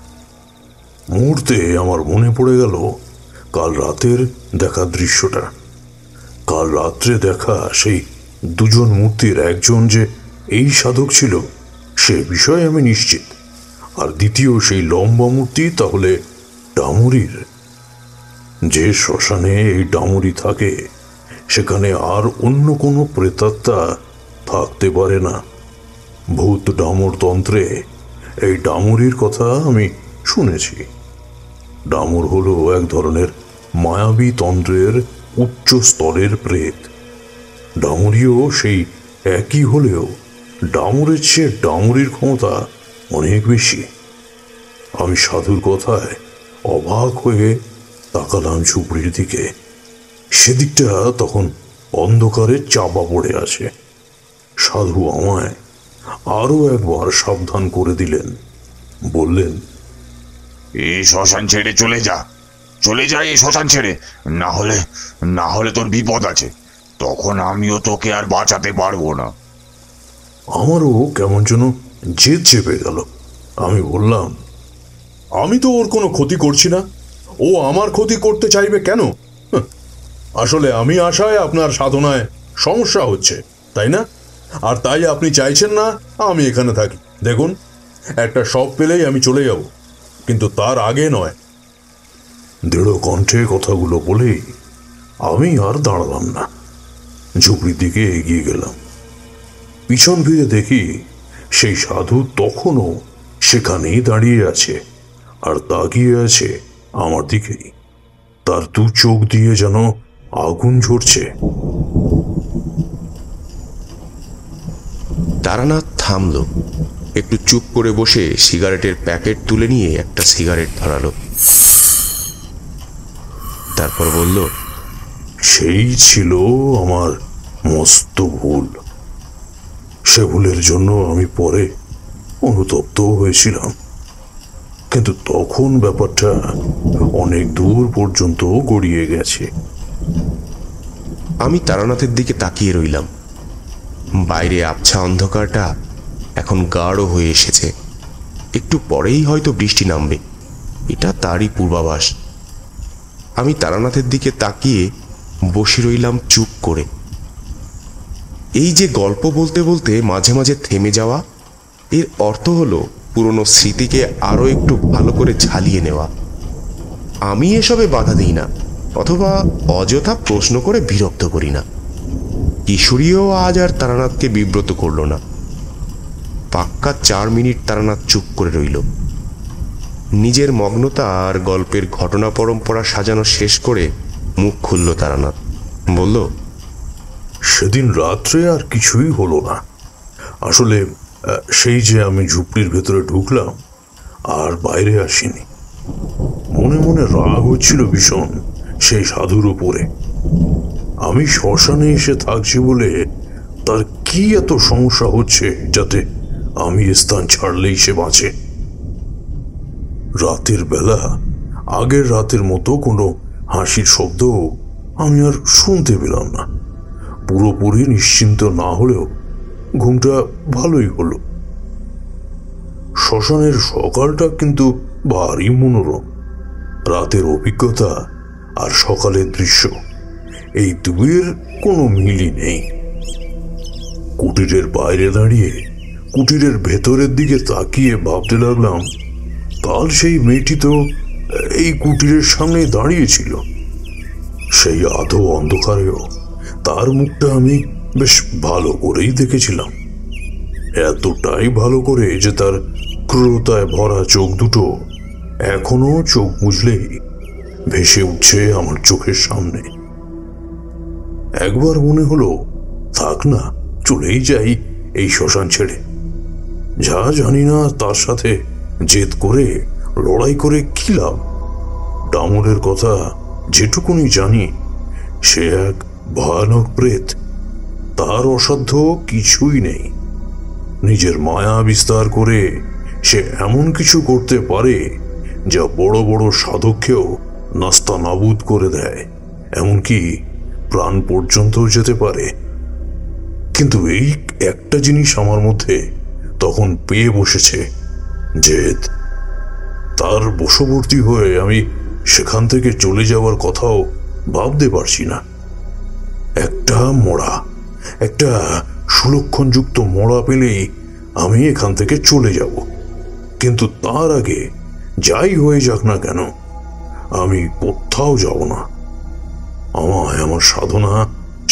মুহূর্তে আমার মনে পড়ে গেল কাল রাতের দেখা দৃশ্যটা। কাল রাত্রে দেখা সেই দুজন মূর্তির একজন যে এই সাধক ছিল সে বিষয়ে আমি নিশ্চিত, আর দ্বিতীয় সেই লম্বা মূর্তি তাহলে ডামরির। যে শ্মশানে এই ডামরি থাকে সেখানে আর অন্য কোনো প্রেতাত্মা থাকতে পারে না। ভূত ডামর তন্ত্রে এই ডামরির কথা আমি শুনেছি। ডামর হলো এক ধরনের মায়াবী তন্ত্রের উচ্চ স্তরের প্রেত। ডামরিও সেই একই হলেও ডামরের চেয়ে ডামরির ক্ষমতা অনেক বেশি। আমি সাধুর কথায় অবাক হয়ে তাকালাম ঝুপড়ির দিকে। সেদিকটা তখন অন্ধকারে চাপা পড়ে আছে। সাধু আমায় আরো একবার সাবধান করে দিলেন। বললেন, এই শ্মশান ছেড়ে চলে যা, চলে যা এই শ্মশান ছেড়ে, না হলে তোর বিপদ আছে। তখন আমিও তোকে আর বাঁচাতে পারবো না। আমারও কেমন যেন জেদ চেপে গেল। আমি বললাম, আমি তো ওর কোনো ক্ষতি করছি না, ও আমার ক্ষতি করতে চাইবে কেন? আসলে আমি আশায় আপনার সাধনায় সমস্যা হচ্ছে, তাই না? আর তাই আপনি চাইছেন না আমি এখানে থাকি। দেখুন, একটা শপ পেলেই আমি চলে যাব, কিন্তু তার আগে নয়। দৃঢ় কণ্ঠে কথাগুলো বলেই আমি আর দাঁড়ালাম না, ঝুপড়ির দিকে এগিয়ে গেলাম। পিছন ফিরে দেখি সেই সাধু তখনও সেখানেই দাঁড়িয়ে আছে, আর তাকিয়ে আছে আমার দিকেই। তার দু চোখ দিয়ে যেন আগুন ঝরছে। তারানাথ থামল, একটু চুপ করে বসে সিগারেটের প্যাকেট তুলে নিয়ে একটা সিগারেট ধরালো। তারপর বলল, সেই ছিল আমার মস্ত ভুল। সে ভুলের জন্য আমি পরে অনুতপ্ত হয়েছিলাম, কিন্তু তখন ব্যাপারটা অনেক দূর পর্যন্ত গড়িয়ে গেছে। আমি তারানাথের দিকে তাকিয়ে রইলাম। বাইরে আবছা অন্ধকারটা এখন গাঢ় হয়ে এসেছে। একটু পরেই হয়তো বৃষ্টি নামবে, এটা তারই পূর্বাভাস। আমি তারানাথের দিকে তাকিয়ে বসে রইলাম চুপ করে। এই যে গল্প বলতে বলতে মাঝে মাঝে থেমে যাওয়া, এর অর্থ হলো পুরনো স্মৃতিকে আরো একটু ভালো করে ঝালিয়ে নেওয়া। আমি এসবে বাধা দিই না, অথবা অযথা প্রশ্ন করে বিরক্ত করি না। কিশোরীও আজ আর তারানাথকে বিব্রত করল না। পাক্কা 4 মিনিট তারানাথ চুপ করে রইল। নিজের মগ্নতা আর গল্পের ঘটনা পরম্পরা সাজানো শেষ করে মুখ খুলল তারানাথ। বলল, সেদিন রাত্রে আর কিছুই হলো না। আসলে সেই যে আমি ঝুপড়ির ভেতরে ঢুকলাম আর বাইরে আসিনি, মনে মনে রাগ হচ্ছিল ভীষণ সেই সাধুর উপরে। আমি শ্মশানে এসে থাকছি বলে তার কি এত সমস্যা হচ্ছে যাতে আমি স্থান ছাড়লেই সে বাঁচে। রাতের বেলা আগের রাতের মতো কোনো হাসির শব্দ আমি আর শুনতে পেলাম না। পুরোপুরি নিশ্চিন্ত না হলেও ঘুমটা ভালোই হলো। শ্মশানের সকালটা কিন্তু ভারী মনোরম। রাতের অভিজ্ঞতা আর সকালের দৃশ্য, এই দুয়ের কোনো মিলই নেই। কুটিরের বাইরে দাঁড়িয়ে কুটিরের ভেতরের দিকে তাকিয়ে ভাবতে লাগলাম, কাল সেই মেয়েটি তো এই কুটিরের সামনে দাঁড়িয়েছিল। সেই আধো অন্ধকারেও তার মুখটা আমি বেশ ভালো করেই দেখেছিলাম, এতটাই ভালো করে যে তার ক্রূরতায় ভরা চোখ দুটো এখনো চোখ বুঝলেই ভেসে উঠছে আমার চোখের সামনে। একবার মনে হলো, থাক না, চলেই যাই এই শ্মশান ছেড়ে। যা জানি না তার সাথে জেদ করে লড়াই করে কি লাভ। ডামরের কথা যেটুকুনি জানি, সে এক ভয়ানক প্রেত। তার অসাধ্য কিছুই নেই। নিজের মায়া বিস্তার করে সে এমন কিছু করতে পারে যা বড় বড় সাধককেও নাস্তানাবুদ করে দেয়, এমনকি প্রাণ পর্যন্ত যেতে পারে। কিন্তু এই একটা জিনিস আমার মধ্যে তখন পেয়ে বসেছে, জেদ। তার বশবর্তী হয়ে আমি সেখান থেকে চলে যাওয়ার কথাও ভাবতে পারছি না। একটা সুলক্ষণযুক্ত মোড়া পেলেই আমি এখান থেকে চলে যাব, কিন্তু তার আগে যাই হয়ে যাক না কেন আমি কোথাও যাব না। আমায় আমার সাধনা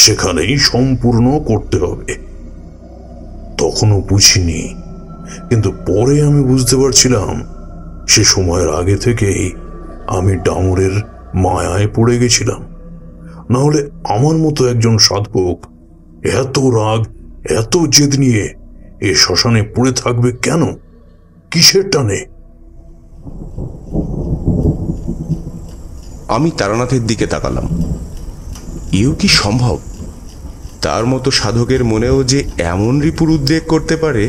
সেখানেই সম্পূর্ণ করতে হবে। তখনও বুঝিনি, কিন্তু পরে আমি বুঝতে পারছিলাম সে সময়ের আগে থেকেই আমি ডামরের মায়ায় পড়ে গেছিলাম। না হলে আমার মতো একজন সাধক এত রাগ, এত জেদ নিয়ে এ শ্মশানে পড়ে থাকবে কেন? কিসের টানে? আমি তারানাথের দিকে তাকালাম। এও কি সম্ভব? তার মতো সাধকের মনেও যে এমন রিপুর উদ্রেক করতে পারে,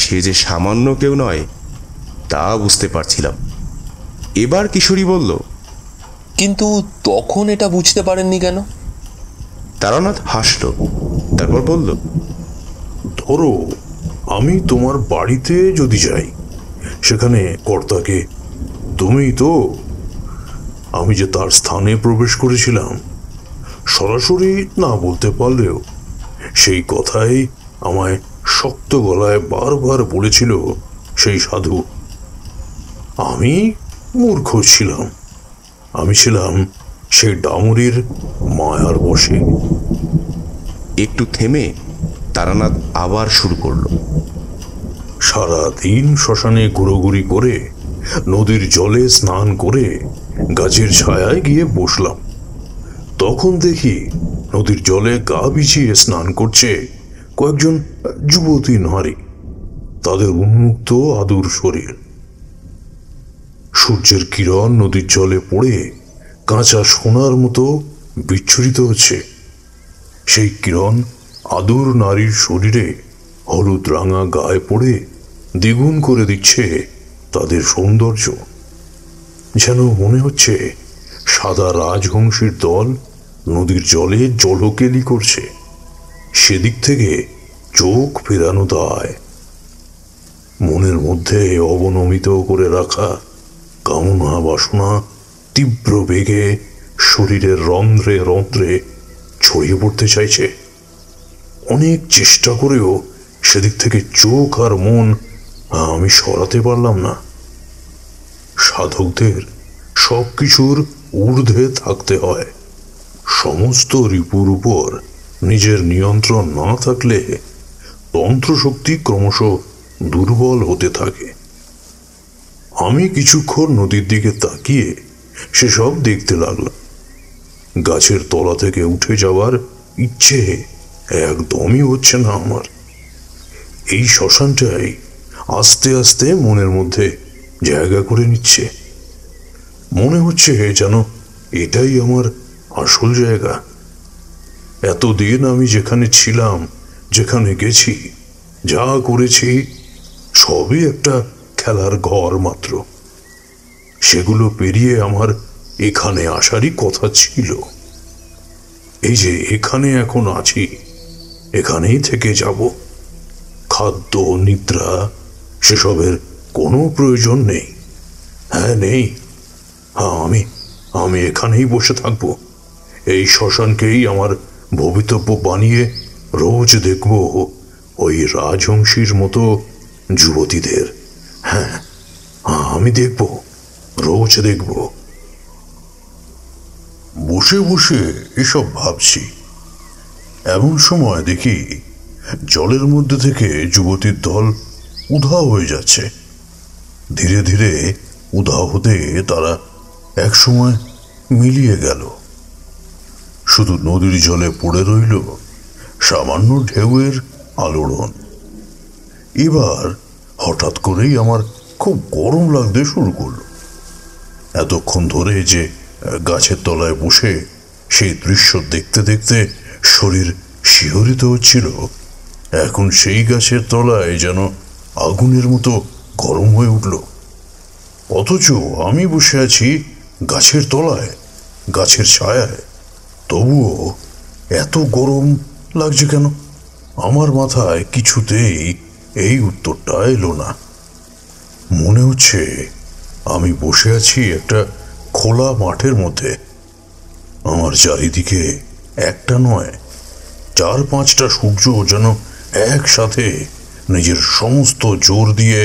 সে যে সামান্য কেউ নয় তা বুঝতে পারছিলাম। এবার কিশোরী বলল, কিন্তু তখন এটা বুঝতে পারেননি কেন? তারানাথ হাসল, তারপর বলল, ধরো আমি তোমার বাড়িতে যদি যাই, সেখানে কর্তাকে তুমি তো। আমি যে তার স্থানে প্রবেশ করেছিলাম, সরাসরি না বলতে পারলেও সেই কথাই আমায় শক্ত গলায় বারবার বলেছিল সেই সাধু। আমি মূর্খ ছিলাম। আমি ছিলাম সেই ডামরির মায়ার বশে। একটু থেমে তারানাথ আবার শুরু করল, সারাদিন শ্মশানে ঘুরোঘুরি করে, নদীর জলে স্নান করে গাছের ছায়ায় গিয়ে বসলাম। তখন দেখি নদীর জলে গা বিছিয়ে স্নান করছে কয়েকজন যুবতী নারী, তাদের উন্মুক্ত আদুর শরীর। সূর্যের কিরণ নদীর জলে পড়ে কাঁচা সোনার মতো বিচ্ছুরিত হচ্ছে। সেই কিরণ আদুর নারীর শরীরে হলুদ রাঙা গায়ে পড়ে দ্বিগুণ করে দিচ্ছে তাদের সৌন্দর্য। যেন মনে হচ্ছে সাদা রাজহংসীর দল নদীর জলে জলকেলি করছে। সেদিক থেকে চোখ ফেরানো দায়। মনের মধ্যে অবনমিত করে রাখা কামনা বাসনা তীব্র বেগে শরীরের রন্ধ্রে রন্ধ্রে ছড়িয়ে পড়তে চাইছে। অনেক চেষ্টা করেও সেদিক থেকে চোখ আর মন আমি সরাতে পারলাম না। সাধকদের সব কিছুর ঊর্ধ্বে থাকতে হয়। সমস্ত রিপুর উপর নিজের নিয়ন্ত্রণ না থাকলে তন্ত্রশক্তি ক্রমশ দুর্বল হতে থাকে। আমি কিছুক্ষণ নদীর দিকে তাকিয়ে সেসব দেখতে লাগলাম। গাছের তলা থেকে উঠে যাওয়ার ইচ্ছে একদমই হচ্ছে না আমার। এই শ্মশানটাই আস্তে আস্তে মনের মধ্যে জায়গা করে নিচ্ছে। মনে হচ্ছে যেন এটাই আমার আসল জায়গা। এতদিন আমি যেখানে ছিলাম, যেখানে গেছি, যা করেছি সবই একটা খেলার ঘর মাত্র। সেগুলো পেরিয়ে আমার এখানে আসারই কথা ছিল। এই যে এখানে এখন আছি, এখানেই থেকে যাব। খাদ্য নিদ্রা সেসবের কোনো প্রয়োজন নেই। হ্যাঁ নেই। হ্যাঁ, আমি এখানেই বসে থাকব। এই শ্মশানকেই আমার ভবিতব্য বানিয়ে রোজ দেখব ওই রাজহংসীর মতো যুবতীদের। হ্যাঁ, আমি দেখব, রোজ দেখব। বসে বসে এসব ভাবছি, এমন সময় দেখি জলের মধ্যে থেকে যুবতীর দল উধাও হয়ে যাচ্ছে। ধীরে ধীরে উধাও হতে তারা একসময় মিলিয়ে গেল। শুধু নদীর জলে পড়ে রইল সামান্য ঢেউয়ের আলোড়ন। এবার হঠাৎ করেই আমার খুব গরম লাগতে শুরু করলো। এতক্ষণ ধরে যে গাছের তলায় বসে সেই দৃশ্য দেখতে দেখতে শরীর শিহরিত হচ্ছিল, এখন সেই গাছের তলায় যেন আগুনের মতো গরম হয়ে উঠল। অথচ আমি বসে আছি গাছের তলায়, গাছের ছায়ায়, তবুও এত গরম লাগছে কেন? আমার মাথায় কিছুতেই এই উত্তরটা এলো না। মনে হচ্ছে আমি বসে আছি একটা খোলা মাঠের মধ্যে। আমার চারিদিকে একটা নয়, 4-5টা সূর্য যেন একসাথে নিজের সমস্ত জোর দিয়ে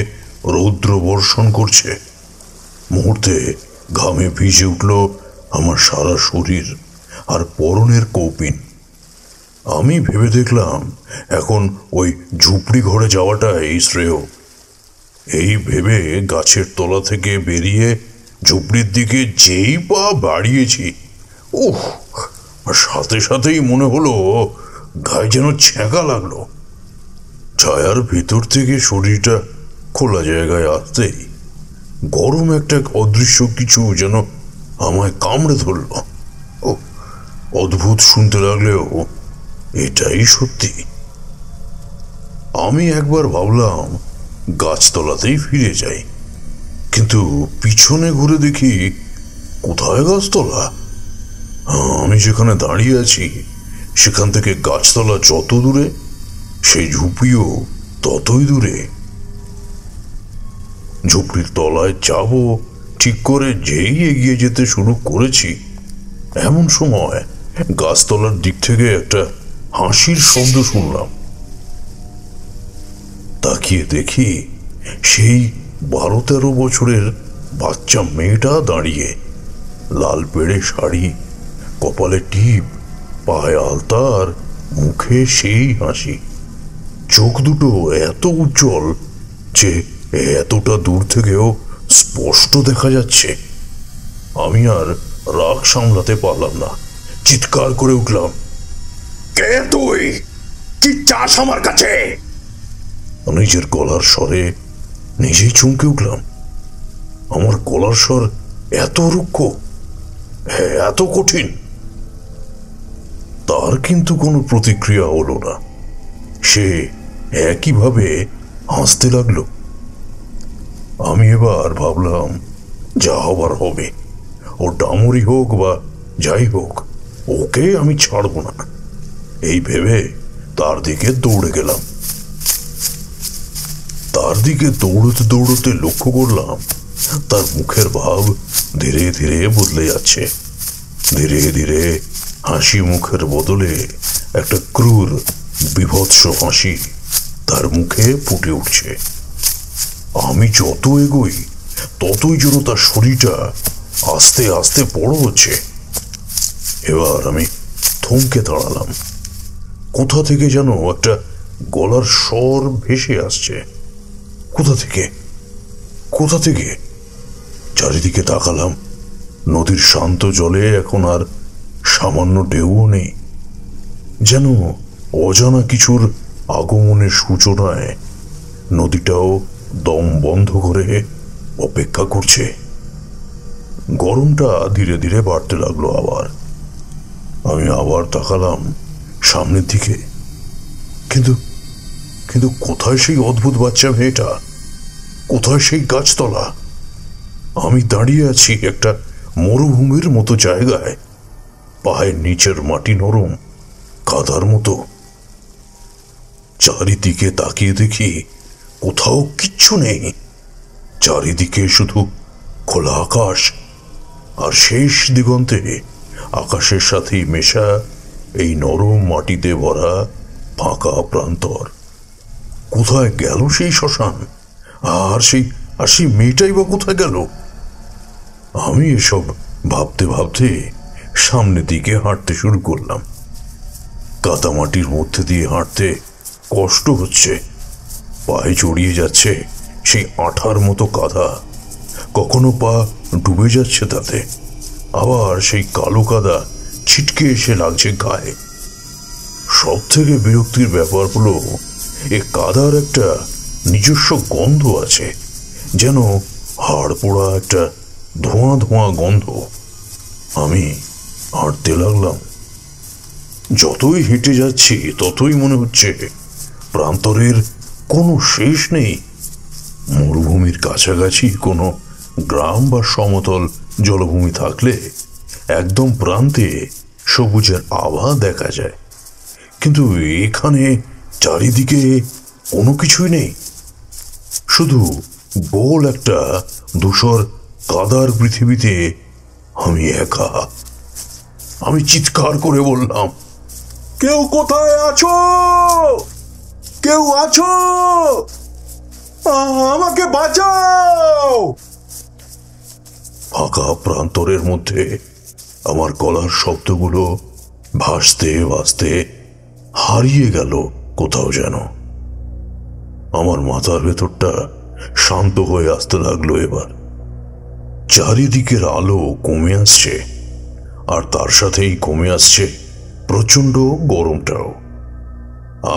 রৌদ্র বর্ষণ করছে। মুহূর্তে ঘামে ভিজে উঠল আমার সারা শরীর আর পরনের কৌপিন। আমি ভেবে দেখলাম এখন ওই ঝুপড়ি ঘরে যাওয়াটাই শ্রেয়। এই ভেবে গাছের তলা থেকে বেরিয়ে ঝুপড়ির দিকে যেই পা বাড়িয়েছি, উহ, সাথে সাথেই মনে হলো গায়ে যেন ছ্যাঁকা লাগলো। ছায়ার ভিতর থেকে শরীরটা খোলা জায়গায় আসতেই গরম একটা অদৃশ্য কিছু যেন আমায় কামড়ে ধরল। ও অদ্ভুত শুনতে লাগলেও এটাই সত্যি। আমি একবার ভাবলাম গাছতলাতেই ফিরে যাই, কিন্তু পিছনে ঘুরে দেখি কোথায় গাছতলা? আমি যেখানে দাঁড়িয়ে আছি সেখান থেকে গাছতলা যত দূরে, সেই ঝুপড়িও ততই দূরে। ঝুপড়ির তলায় যাব ঠিক করে যেই এগিয়ে যেতে শুরু করেছি, এমন সময় গাছতলার দিক থেকে একটা হাসির শব্দ শুনলাম। তাকিয়ে দেখি সেই 12-13 বছরের বাচ্চা মেয়েটা দাঁড়িয়ে, লাল পেড়ে শাড়ি, কপালে টিপ, পায়ে আলতার, মুখে সেই হাসি। চোখ দুটো এত উজ্জ্বল যে এতটা দূর থেকেও স্পষ্ট দেখা যাচ্ছে। আমি আর রাগ সামলাতে পারলাম না, চিৎকার করে উঠলাম, কে তুই? কি চাস আমার কাছে? নিজের গলার স্বরে নিজেই চমকে উঠলাম। আমার গলার স্বর এত রুক্ষ, এত কঠিন। তার কিন্তু কোনো প্রতিক্রিয়া হলো না। সে একইভাবে হাসতে লাগলো। আমি এবার ভাবলাম, যা হবার হবে, ও ডামরি হোক বা যাই হোক, ওকে আমি ছাড়ব না। এই ভেবে তার দিকে দৌড়ে গেলাম। তার দিকে দৌড়তে দৌড়তে লক্ষ্য করলাম তার মুখের ভাব ধীরে ধীরে বদলে যাচ্ছে। ধীরে ধীরে হাসি মুখের বদলে একটা ক্রূর বীভৎস হাসি তার মুখে ফুটে উঠছে। আমি যত এগোই ততই যেন তার শরীরটা আস্তে আস্তে বড় হচ্ছে। এবার আমি থমকে দাঁড়ালাম। কোথা থেকে যেন একটা গলার স্বর ভেসে আসছে। কোথা থেকে কোথা থেকে? চারিদিকে তাকালাম। নদীর শান্ত জলে এখন আর সামান্য ঢেউও নেই। যেন অজানা কিছুর আগমনের সূচনায় নদীটাও দম বন্ধ করে অপেক্ষা করছে। গরমটা ধীরে ধীরে বাড়তে লাগলো। আবার আমি আবার তাকালাম সামনের দিকে। কিন্তু কিন্তু কোথায় সেই অদ্ভুত বাচ্চা মেয়েটা? কোথায় সেই গাছতলা? আমি দাঁড়িয়ে আছি একটা মরুভূমির মতো জায়গায়। পায়ের নিচের মাটি নরম, কাদার মতো। চারিদিকে তাকিয়ে দেখি কোথাও কিচ্ছু নেই। চারিদিকে শুধু খোলা আকাশ, আর শেষ দিগন্তে আকাশের সাথেই মেশা এই নরম মাটিতে ভরা ফাঁকা প্রান্তর। কোথায় গেল সেই শ্মশান? আর সেই মেয়েটাই বা কোথায় গেল? আমি এসব ভাবতে ভাবতে সামনের দিকে হাঁটতে শুরু করলাম। কাদামাটির মধ্যে দিয়ে হাঁটতে কষ্ট হচ্ছে। পায়ে জড়িয়ে যাচ্ছে সেই আঠার মতো কাদা। কখনো পা ডুবে যাচ্ছে তাতে, আবার সেই কালো কাদা ছিটকে এসে লাগছে গায়ে। সব থেকে বিরক্তির ব্যাপার হলো এ কাদার একটা নিজস্ব গন্ধ আছে, যেন হাড় পোড়া একটা ধোঁয়া ধোঁয়া গন্ধ। আমি হাঁটতে লাগলাম। যতই হেঁটে যাচ্ছি ততই মনে হচ্ছে প্রান্তরের কোনো শেষ নেই। মরুভূমির কাছাকাছি কোনো গ্রাম বা সমতল জলভূমি থাকলে একদম প্রান্তে সবুজের আভা দেখা যায়, কিন্তু এখানে চারিদিকে কোনো কিছুই নেই। শুধু গোল একটা ধূসর কাদার পৃথিবীতে আমি একা। আমি চিৎকার করে বললাম, কেউ কোথায় আছো? কেউ আছো? আমাকে বাঁচাও! ফাঁকা প্রান্তরের মধ্যে আমার গলার শব্দগুলো ভাসতে ভাসতে হারিয়ে গেল কোথাও যেন। আমার মাথার ভেতরটা শান্ত হয়ে আসতে লাগলো। এবার চারিদিকের আলো কমে আসছে, আর তার সাথেই কমে আসছে প্রচন্ড গরমটাও।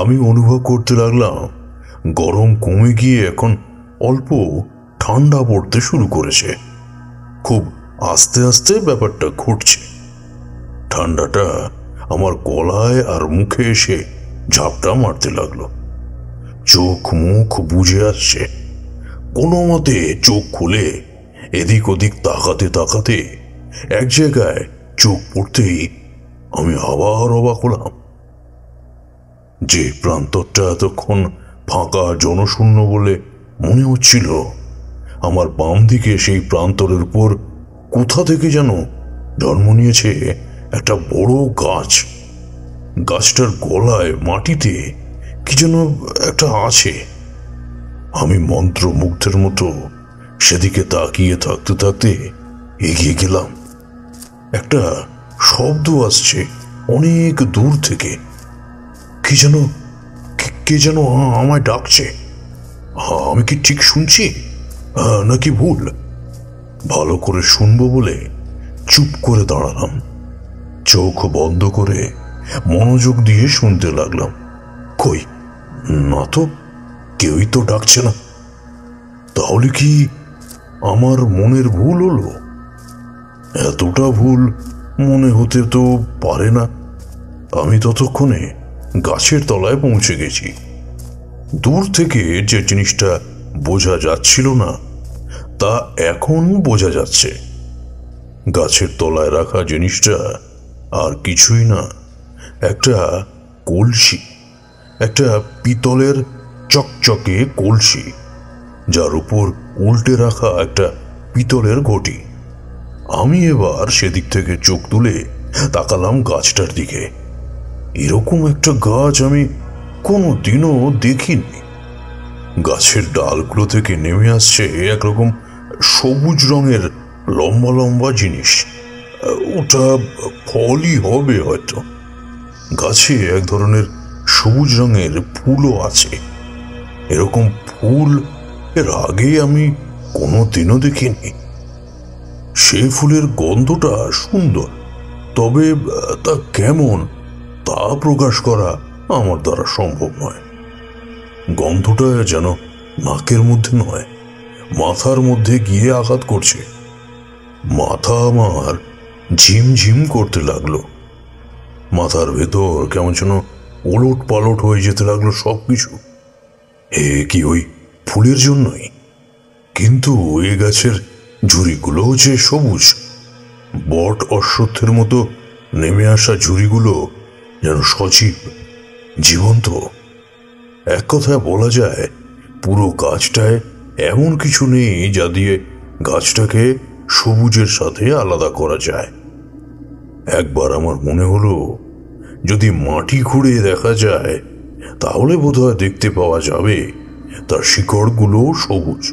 আমি অনুভব করতে লাগলাম গরম কমে গিয়ে এখন অল্প ঠান্ডা পড়তে শুরু করেছে। খুব আস্তে আস্তে ব্যাপারটা ঘটছে। ঠান্ডাটা আমার গলায় আর মুখে এসে ঝাপটা মারতে লাগলো। চোখ মুখ বুজে আসছে। কোনো মতে চোখ খুলে এদিক ওদিক তাকাতে তাকাতে এক জায়গায় চোখ পড়তেই আমি আবার অবাক হলাম। যে প্রান্তরটা এতক্ষণ ফাঁকা জনশূন্য বলে মনে হচ্ছিল, আমার বাম দিকে সেই প্রান্তরের উপর কোথা থেকে যেন জন্ম নিয়েছে একটা বড় গাছ। গাছটার গলায় মাটিতে কি যেন একটা আছে। আমি মন্ত্রমুগ্ধের মতো সেদিকে তাকিয়ে থাকতে থাকতে এগিয়ে গেলাম। একটা শব্দ আসছে অনেক দূর থেকে। কে যেন আমায় ডাকছে। আমি কি ঠিক শুনছি নাকি ভুল? ভালো করে শুনবো বলে চুপ করে দাঁড়ালাম। চোখ বন্ধ করে মনোযোগ দিয়ে শুনতে লাগলাম। কই, না তো, কেউই তো ডাকছে না। তাহলে কি আমার মনের ভুল হলো? এতটা ভুল মনে হতে তো পারে না। আমি ততক্ষণে গাছের তলায় পৌঁছে গেছি। দূর থেকে যে জিনিসটা বোঝা যাচ্ছিল না তা এখন বোঝা যাচ্ছে। গাছের তলায় রাখা জিনিসটা আর কিছুই না, একটা কলসি, একটা পিতলের চকচকে কলসি, যার উপর উল্টে রাখা একটা পিতলের ঘটি। আমি এবার সেদিক থেকে চোখ তুলে তাকালাম গাছটার দিকে। এরকম একটা গাছ আমি কোনোদিনও দেখিনি। গাছের ডালগুলো থেকে নেমে আসছে একরকম সবুজ রঙের লম্বা লম্বা জিনিস। ওটা ফলই হবে হয়তো। গাছে এক ধরনের সবুজ রঙের ফুলও আছে। এরকম ফুল এর আগে আমি কোনোদিনও দেখিনি। সেই ফুলের গন্ধটা সুন্দর, তবে তা কেমন তা প্রকাশ করা আমার দ্বারা সম্ভব নয়। গন্ধটা যেন নাকের মধ্যে নয়, মাথার মধ্যে গিয়ে আঘাত করছে। মাথা আমার ঝিমঝিম করতে লাগলো। মাথার ভেতর কেমন যেন ওলট পালট হয়ে যেতে লাগলো সবকিছু। কি ওই ফুলের জন্যই? কিন্তু এ গাছের ঝুড়িগুলো যে সবুজ, বট অশ্বত্থের মতো নেমে আসা ঝুড়িগুলো যেন সজীব, জীবন্ত। এক কথায় বলা যায় পুরো গাছটায় এমন কিছু নেই যা দিয়ে গাছটাকে সবুজের সাথে আলাদা করা যায়। একবার আমার মনে হলো যদি মাটি খুঁড়ে দেখা যায় তাহলে বোধহয় দেখতে পাওয়া যাবে তার শিকড়গুলো সবুজ।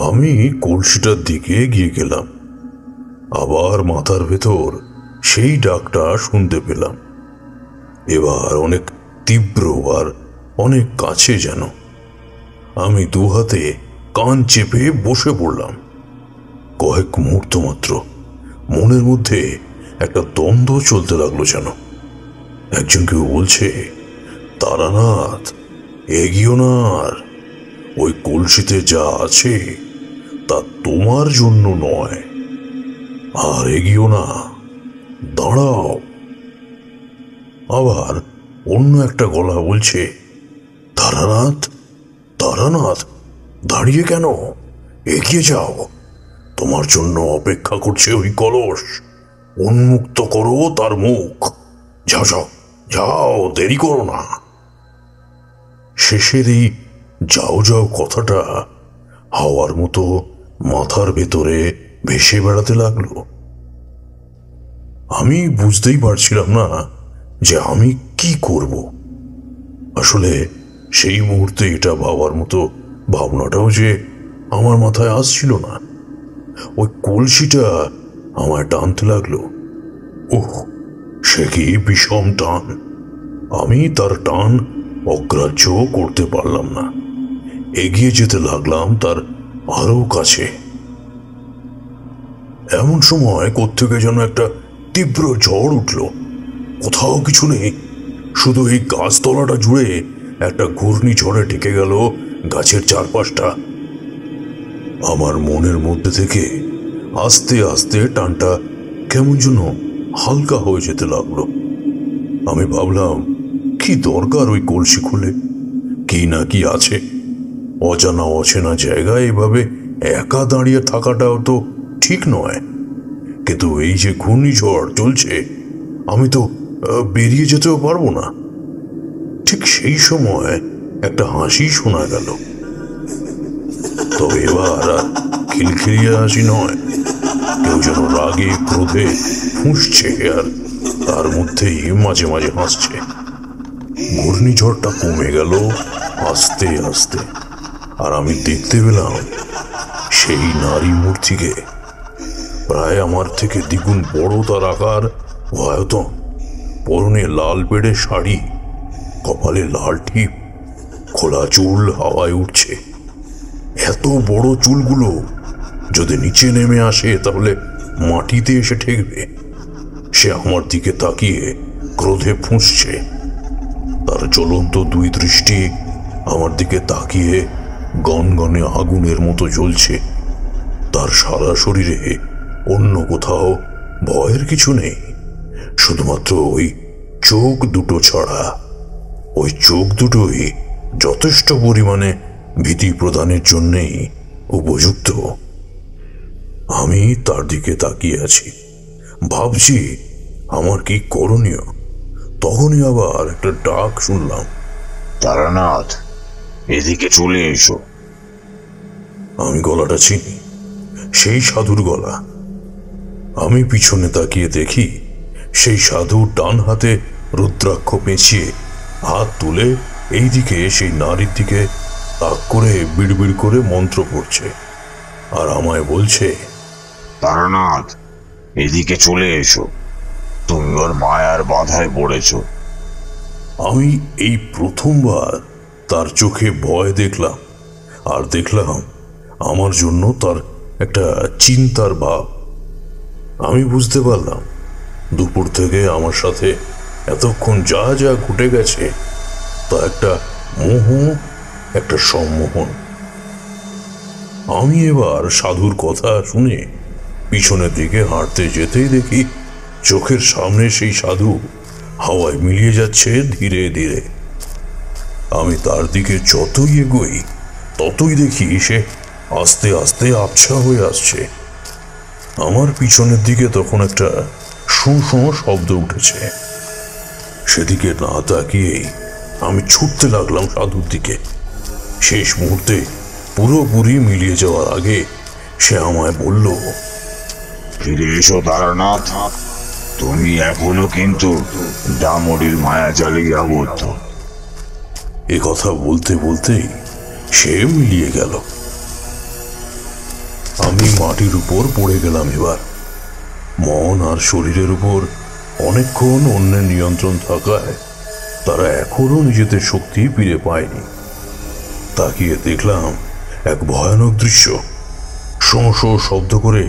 আমি কলসিটার দিকে গিয়ে গেলাম। আবার মাথার ভেতর সেই ডাকটা শুনতে পেলাম, এবার অনেক তীব্র আর অনেক কাছে যেন। আমি দু হাতে কান চেপে বসে পড়লাম। কয়েক মুহূর্ত মাত্র মনের মধ্যে একটা দ্বন্দ্ব চলতে লাগলো যেন। একজন কেউ বলছে, তারানাথ এগিও না, আর ওই কলসিতে যা আছে তা তোমার জন্য নয়, আর এগিও না, দাঁড়াও। আবার অন্য একটা গলা বলছে, তারানাথ, তারানাথ দাঁড়িয়ে কেন, এগিয়ে যাও, তোমার জন্য অপেক্ষা করছে ওই কলস, উন্মুক্ত করো তার মুখ, যাও যাও যাও, দেরি করো না। শেষের এই যাও যাও কথাটা হাওয়ার মতো মাথার ভেতরে ভেসে বেড়াতে লাগলো। আমি বুঝতেই পারছিলাম না যে আমি কি করব। আসলে সেই মুহূর্তে এটা ভাবার মতো ভাবনাটাও যে আমার মাথায় আসছিল না। ওই কলসিটা আমায় টানতে লাগলো। ওহ, সে কি বিষম টান! আমি তার টান অগ্রাহ্য করতে পারলাম না। এগিয়ে যেতে লাগলাম তার আরো কাছে। এমন সময় কোত্থেকে যেন একটা তীব্র ঝড় উঠল। কোথাও কিছু নেই, শুধু এই গাছতলাটা জুড়ে একটা ঘূর্ণিঝড়ে ঢেকে গেল গাছের চারপাশটা। আমার মনের মধ্যে থেকে আস্তে আস্তে টানটা কেমন যেন হালকা হয়ে যেতে লাগলো। আমি ভাবলাম, কি দরকার ওই কলসি খুলে, কি না কি আছে। অজানা অচেনা জায়গায় এভাবে একা দাঁড়িয়ে থাকাটাও তো ঠিক নয়। কিন্তু এই যে ঘূর্ণিঝড় চলছে, আমি তো বেরিয়ে যেতেও পারবো না। ঠিক সেই সময় একটা হাসি শোনা গেল। তবে এবার আর খিলখিলিয়ে হাসি নয়, কেউ যেন রাগে ক্রোধে ফুঁসছে আর তার মধ্যেই মাঝে মাঝে হাসছে। ঘূর্ণিঝড়টা কমে গেল আস্তে আস্তে, আর আমি দেখতে পেলাম সেই নারী মূর্তিকে। প্রায় আমার থেকে দ্বিগুণ বড় তার আকার, আয়তন, পরনে লাল পেড়ে শাড়ি, কপালে লাল টিপ, খোলা চুল হাওয়ায় উঠছে। এত বড় চুলগুলো যদি নিচে নেমে আসে তাহলে মাটিতে এসে ঠেকবে। সে আমার দিকে তাকিয়ে ক্রোধে ফুঁসছে। তার জ্বলন্ত দুই দৃষ্টি আমার দিকে তাকিয়ে গনগনে আগুনের মতো জ্বলছে। তার সারা শরীরে অন্য কোথাও ভয়ের কিছু নেই, শুধুমাত্র ওই চোখ দুটো ছাড়া। ওই চোখ দুটোই যথেষ্ট পরিমাণে ভীতি প্রদানের জন্যেই উপযুক্ত। আমি তার দিকে তাকিয়ে আছি, ভাবছি আমার কি করণীয়। তখনই আবার একটা ডাক শুনলাম, তারানাথ, এদিকে চলে এসো। আমি গলাটা চিনি, সেই সাধুর গলা। আমি পিছনে তাকিয়ে দেখি সেই সাধু ডান হাতে রুদ্রাক্ষ পেঁচিয়ে হাত তুলে এই দিকে সেই নারীর দিকে তাক করে বিড়বিড় করে মন্ত্র পড়ছে, আর আমায় বলছে, তারানাথ, এদিকে চলে এসো, তুমি ওর মায়ার বাধায় পড়েছ। আমি এই প্রথমবার তার চোখে ভয় দেখলাম, আর দেখলাম আমার জন্য তার একটা চিন্তার ভাব। আমি বুঝতে পারলাম দুপুর থেকে আমার সাথে এতক্ষণ যা যা ঘটে গেছে তা একটা মোহ, একটা সম্মোহন। আমি এবার সাধুর কথা শুনে পিছনের দিকে হাঁটতে যেতেই দেখি চোখের সামনে সেই সাধু হাওয়ায় মিলিয়ে যাচ্ছে ধীরে ধীরে। আমি তার দিকে যতই এগোই ততই দেখি সে আস্তে আস্তে আবছা হয়ে আসছে। আমার পিছনের দিকে তখন একটা শোঁ শোঁ শব্দ উঠেছে। সেদিকে না তাকিয়েই আমি ছুটতে লাগলাম সাধুর দিকে। শেষ মুহূর্তে পুরোপুরি মিলিয়ে যাওয়ার আগে সে আমায় বলল, ফিরে এসো তারানাথ, তুমি এখনো কিন্তু ডামরির মায়া জালে আবদ্ধ। এ কথা বলতে বলতেই সে মিলিয়ে গেল। আমি মাটির উপর পড়ে গেলাম। এবার মন আর শরীরের উপর অনেকক্ষণ অন্যের নিয়ন্ত্রণ থাকায় তারা এখনো নিজেদের শক্তি ফিরে পায়নি। তাকিয়ে দেখলাম এক ভয়ানক দৃশ্য। শোঁ শোঁ শব্দ করে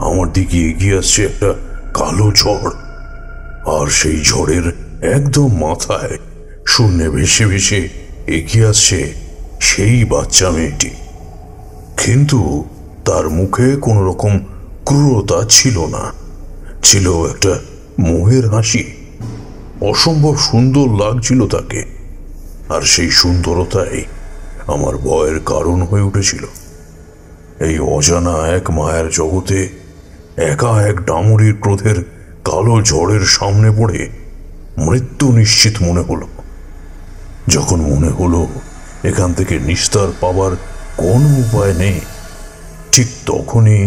আমার দিকে এগিয়ে আসছে একটা কালো ঝড়, আর সেই ঝড়ের একদম মাথায় শূন্যে ভেসে ভেসে এগিয়ে আসছে সেই বাচ্চা মেয়েটি। কিন্তু তার মুখে কোনো রকম ক্রূরতা ছিল না, ছিল একটা মোহের হাসি। অসম্ভব সুন্দর লাগছিল তাকে, আর সেই সুন্দরতাই আমার ভয়ের কারণ হয়ে উঠেছিল। এই অজানা এক মায়ার জগতে একা এক ডামরির ক্রোধের কালো ঝড়ের সামনে পড়ে মৃত্যু নিশ্চিত মনে হলো। যখন মনে হলো এখান থেকে নিস্তার পাবার কোনো উপায় নেই, ঠিক তখনই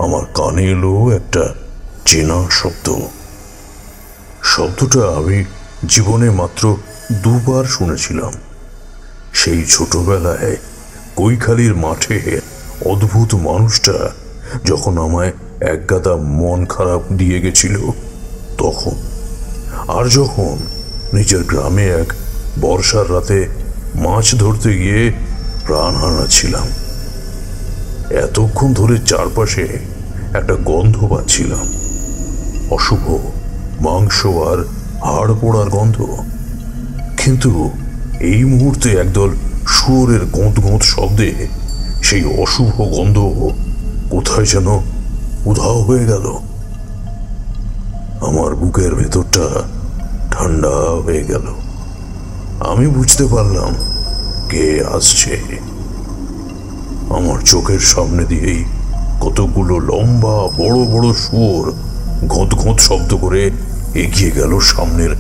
আমার কানে এলো একটা চেনা শব্দ। শব্দটা আমি জীবনে মাত্র দুবার শুনেছিলাম। সেই ছোটবেলায় কৈখালির মাঠে অদ্ভুত মানুষটা যখন আমায় একগাদা মন খারাপ দিয়ে গেছিল তখন, আর যখন নিজের গ্রামে এক বর্ষার রাতে মাছ ধরতে গিয়ে প্রাণ হারাচ্ছিলাম। এতক্ষণ ধরে চারপাশে একটা গন্ধ পাচ্ছিলাম, অশুভ মাংস আর হাড় পোড়ার গন্ধ। কিন্তু এই মুহূর্তে একদল শুয়োরের গোঁত গোঁত শব্দে সেই অশুভ গন্ধ কোথায় যেন উধাও হয়ে গেল। আমার বুকের ভেতরটা ঠান্ডা হয়ে গেল। আমি বুঝতে পারলাম কে আসছে। আমার চোখের সামনে দিয়েই কতগুলো লম্বা বড় বড় শুয়োর ঘোঁত ঘোঁত শব্দ করে এগিয়ে গেল সামনের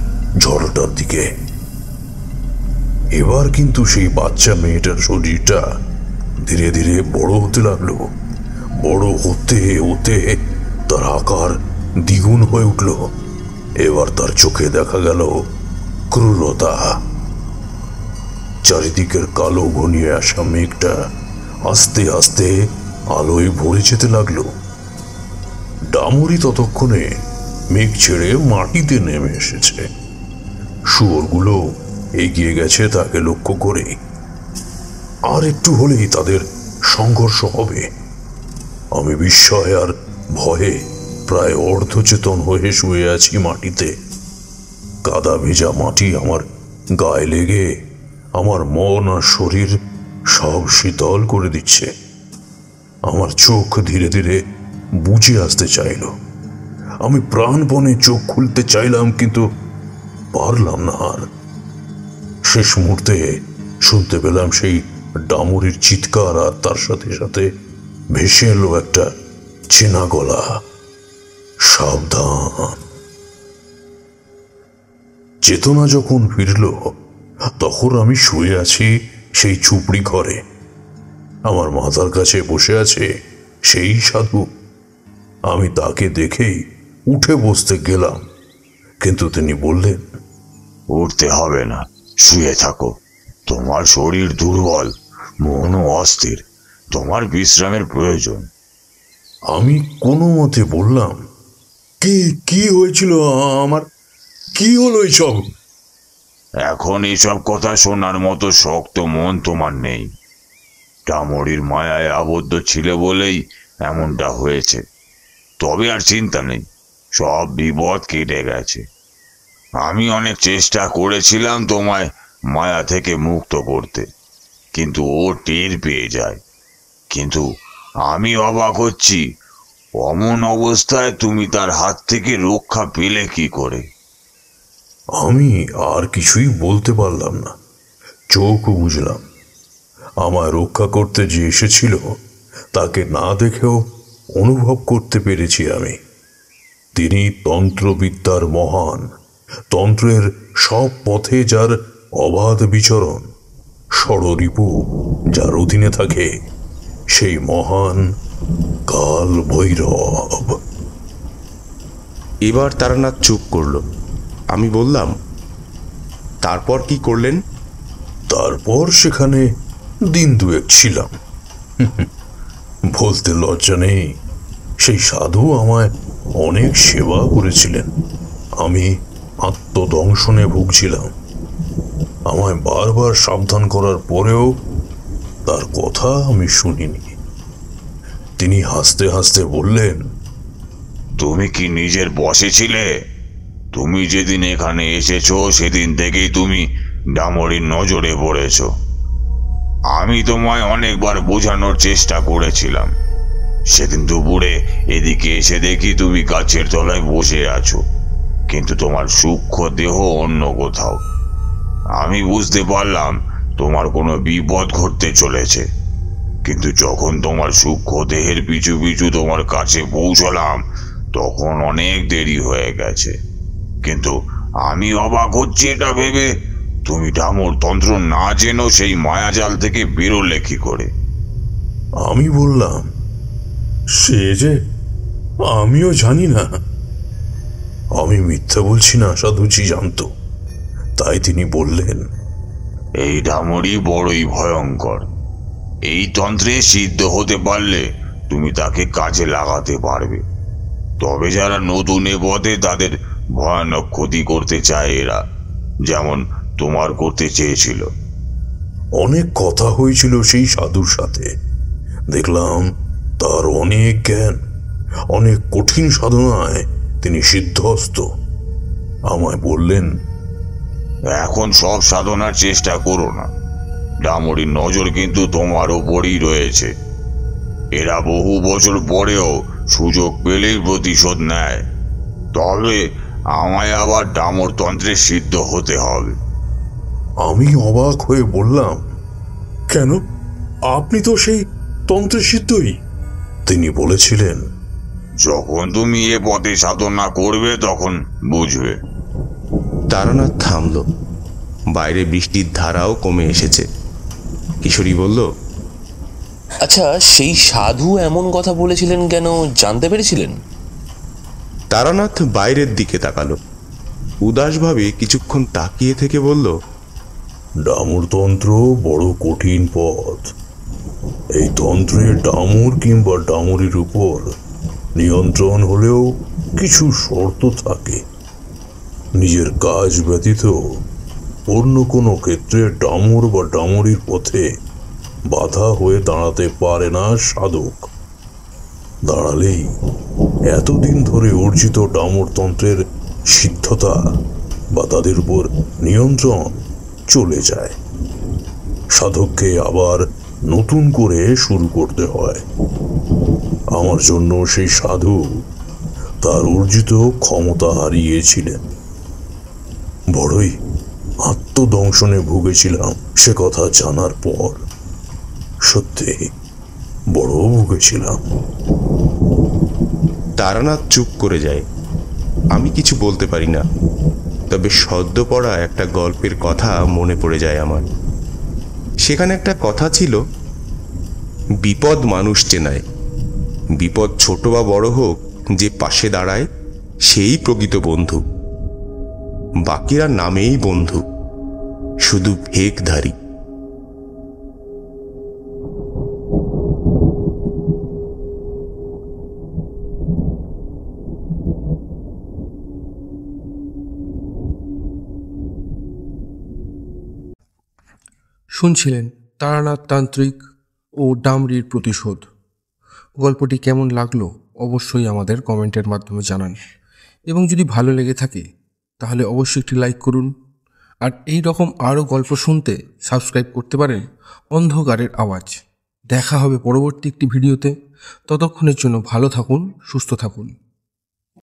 ঝড়টার দিকে। এবার কিন্তু সেই বাচ্চা মেয়েটার শরীরটা ধীরে ধীরে বড় হতে লাগলো। বড় হতে হতে তার আকার দ্বিগুণ হয়ে উঠল। এবার তার চোখে দেখা গেল ক্রূরতা। চারিদিকের কালো ঘনিয়ে আসা মেঘটা আস্তে আস্তে আলোয় ভরে যেতে লাগলো। ডামরি ততক্ষণে মেঘ ছেড়ে মাটিতে নেমে এসেছে। শুয়োরগুলো এগিয়ে গেছে তাকে লক্ষ্য করে। আর একটু হলেই তাদের সংঘর্ষ হবে। আমি বিস্ময় আর ভয়ে প্রায় অর্ধচেতন হয়ে শুয়ে আছি মাটিতে। কাদা ভেজা মাটি আমার গায়ে লেগে আমার মন আর শরীর সব শীতল করে দিচ্ছে। আমার চোখ ধীরে ধীরে বুজে আসতে চাইল। আমি প্রাণপণে চোখ খুলতে চাইলাম, কিন্তু পারলাম না। আর শেষ মুহূর্তে শুনতে পেলাম সেই ডামুরির চিৎকার, আর তার সাথে সাথে ভেসে এলো একটা চেনা গলা, সাবধান। চেতনা যখন ফিরল তখন আমি শুয়ে আছি সেই ঝুপড়ি ঘরে। আমার মাথার কাছে বসে আছে সেই সাধু। আমি তাকে দেখেই উঠে বসতে গেলাম, কিন্তু তিনি বললেন, উঠতে হবে না, শুয়ে থাকো। তোমার শরীর দুর্বল, মনও অস্থির, তোমার বিশ্রামের প্রয়োজন। আমি কোনো মতে বললাম, কি কি হয়েছিল আমার? কি হলো এইসব? এখন এইসব কথা শোনার মতো শক্ত মন তোমার নেই। ডামরির মায়ায় আবদ্ধ ছিল বলেই এমনটা হয়েছে। তবে আর চিন্তা নেই, সব বিপদ কেটে গেছে। আমি অনেক চেষ্টা করেছিলাম তোমায় মায়া থেকে মুক্ত করতে, কিন্তু ও টের পেয়ে যায়। কিন্তু আমি অবাক হচ্ছি, অমন অবস্থায় তুমি তার হাত থেকে রক্ষা পেলে কি করে? আমি আর কিছুই বলতে পারলাম না। চোখ বুঝলাম, আমায় রক্ষা করতে যে এসেছিল তাকে না দেখেও অনুভব করতে পেরেছি আমি। তিনি তন্ত্রবিদ্যার মহান, তন্ত্রের সব পথে যার অবাধ বিচরণ, ষড়রিপু যার অধীনে থাকে, সেই মহান কাল ভৈরব। এবার তারানাথ চুপ করল। আমি বললাম, তারপর কি করলেন? তারপর সেখানে দিন দুয়েক ছিলাম। বলতে লজ্জা নেই, সেই সাধু আমায় অনেক সেবা করেছিলেন। আমি আত্মদংশনে ভুগছিলাম। আমায় বারবার সাবধান করার পরেও তার কথা আমি শুনিনি। তিনি হাসতে হাসতে বললেন, তুমি কি নিজের বশে ছিলে? তুমি যেদিন এখানে এসেছো সেদিন থেকেই তুমি ডামরির নজরে পড়েছ। আমি তোমায় অনেকবার বোঝানোর চেষ্টা করেছিলাম। সেদিন দুপুরে এদিকে এসে দেখি তুমি গাছের তলায় বসে আছো, কিন্তু তোমার সূক্ষ্ম দেহ অন্য কোথাও। আমি বুঝতে পারলাম তোমার কোনো বিপদ ঘটতে চলেছে, কিন্তু যখন তোমার সূক্ষ্ম দেহের পিছু পিছু তোমার কাছে পৌঁছলাম তখন অনেক দেরি হয়ে গেছে। কিন্তু আমি অবাক হচ্ছি এটা ভেবে, তুমি ডামর তন্ত্র না জেনো সেই মায়াজাল থেকে বেরোলে কি করে? আমি বললাম, সে যে আমিও জানি না। আমি মিথ্যা বলছি না, সাধুজি জানতো। তাই তিনি বললেন, এই ডামরই বড়ই ভয়ঙ্কর। এই তন্ত্রে সিদ্ধ হতে পারলে তুমি তাকে কাজে লাগাতে পারবে। তবে যারা নতুন এ পথে, তাদের ভয়ানক ক্ষতি করতে চায় এরা, যেমন তোমার করতে চেয়েছিল। অনেক কথা হয়েছিল সেই সাধুর সাথে। দেখলাম তার অনেক জ্ঞান, অনেক কঠিন সাধনায় তিনি সিদ্ধহস্ত। আমায় বললেন, এখন সব সাধনার চেষ্টা করো না। ডামরির নজর কিন্তু তোমার ওপরই রয়েছে। এরা বহু বছর পরেও সুযোগ পেলেই প্রতিশোধ নেয়। তবে আমায় আবার ডামর তন্ত্রে সিদ্ধ হতে হবে। আমি অবাক হয়ে বললাম, কেন? আপনি তো সেই তন্ত্রে সিদ্ধই। তিনি বলেছিলেন, যখন তুমি এ পথে সাধনা করবে তখন বুঝবে। তারানাথ থামল। বাইরে বৃষ্টির ধারাও কমে এসেছে। কিশোরী বলল, আচ্ছা, সেই সাধু এমন কথা বলেছিলেন কেন, জানতে পেরেছিলেন? তারানাথ বাইরের দিকে তাকালো। উদাসভাবে কিছুক্ষণ তাকিয়ে থেকে বলল, ডামর তন্ত্র বড় কঠিন পথ। এই তন্ত্রে ডামর কিংবা ডামরির উপর নিয়ন্ত্রণ হলেও কিছু শর্ত থাকে। নিজের কাজ ব্যতীত অন্য কোনো ক্ষেত্রে ডামর বা ডামরির পথে বাধা হয়ে দাঁড়াতে পারে না সাধক। দাঁড়ালেই এতদিন ধরে অর্জিত ডামরতন্ত্রের সিদ্ধতা বা তাদের উপর নিয়ন্ত্রণ চলে যায়। সাধককে আবার নতুন করে শুরু করতে হয়। আমার জন্য সেই সাধু তার অর্জিত ক্ষমতা হারিয়েছিলেন। বড়ই আত্মদংশনে ভুগেছিলাম সে কথা জানার পর। সত্যি বড় ভুগেছিলাম। তারানাথ চুপ করে যায়। আমি কিছু বলতে পারি না, তবে সদ্য পড়া একটা গল্পের কথা মনে পড়ে যায় আমার। সেখানে একটা কথা ছিল, বিপদ মানুষ চেনায়, বিপদ ছোট বা বড় হোক, যে পাশে দাঁড়ায় সেই প্রকৃত বন্ধু। বাকিরা নামেই বন্ধু, শুধু ভেকধারী। শুনছিলেন তারানাথ তান্ত্রিক ও ডামরির প্রতিশোধ। গল্পটি কেমন লাগলো অবশ্যই আমাদের কমেন্টের মাধ্যমে জানান, এবং যদি ভালো লেগে থাকে তাহলে অবশ্যই একটি লাইক করুন। আর এই রকম আরও গল্প শুনতে সাবস্ক্রাইব করতে পারেন অন্ধকারের আওয়াজ। দেখা হবে পরবর্তী একটি ভিডিওতে। ততক্ষণের জন্য ভালো থাকুন, সুস্থ থাকুন।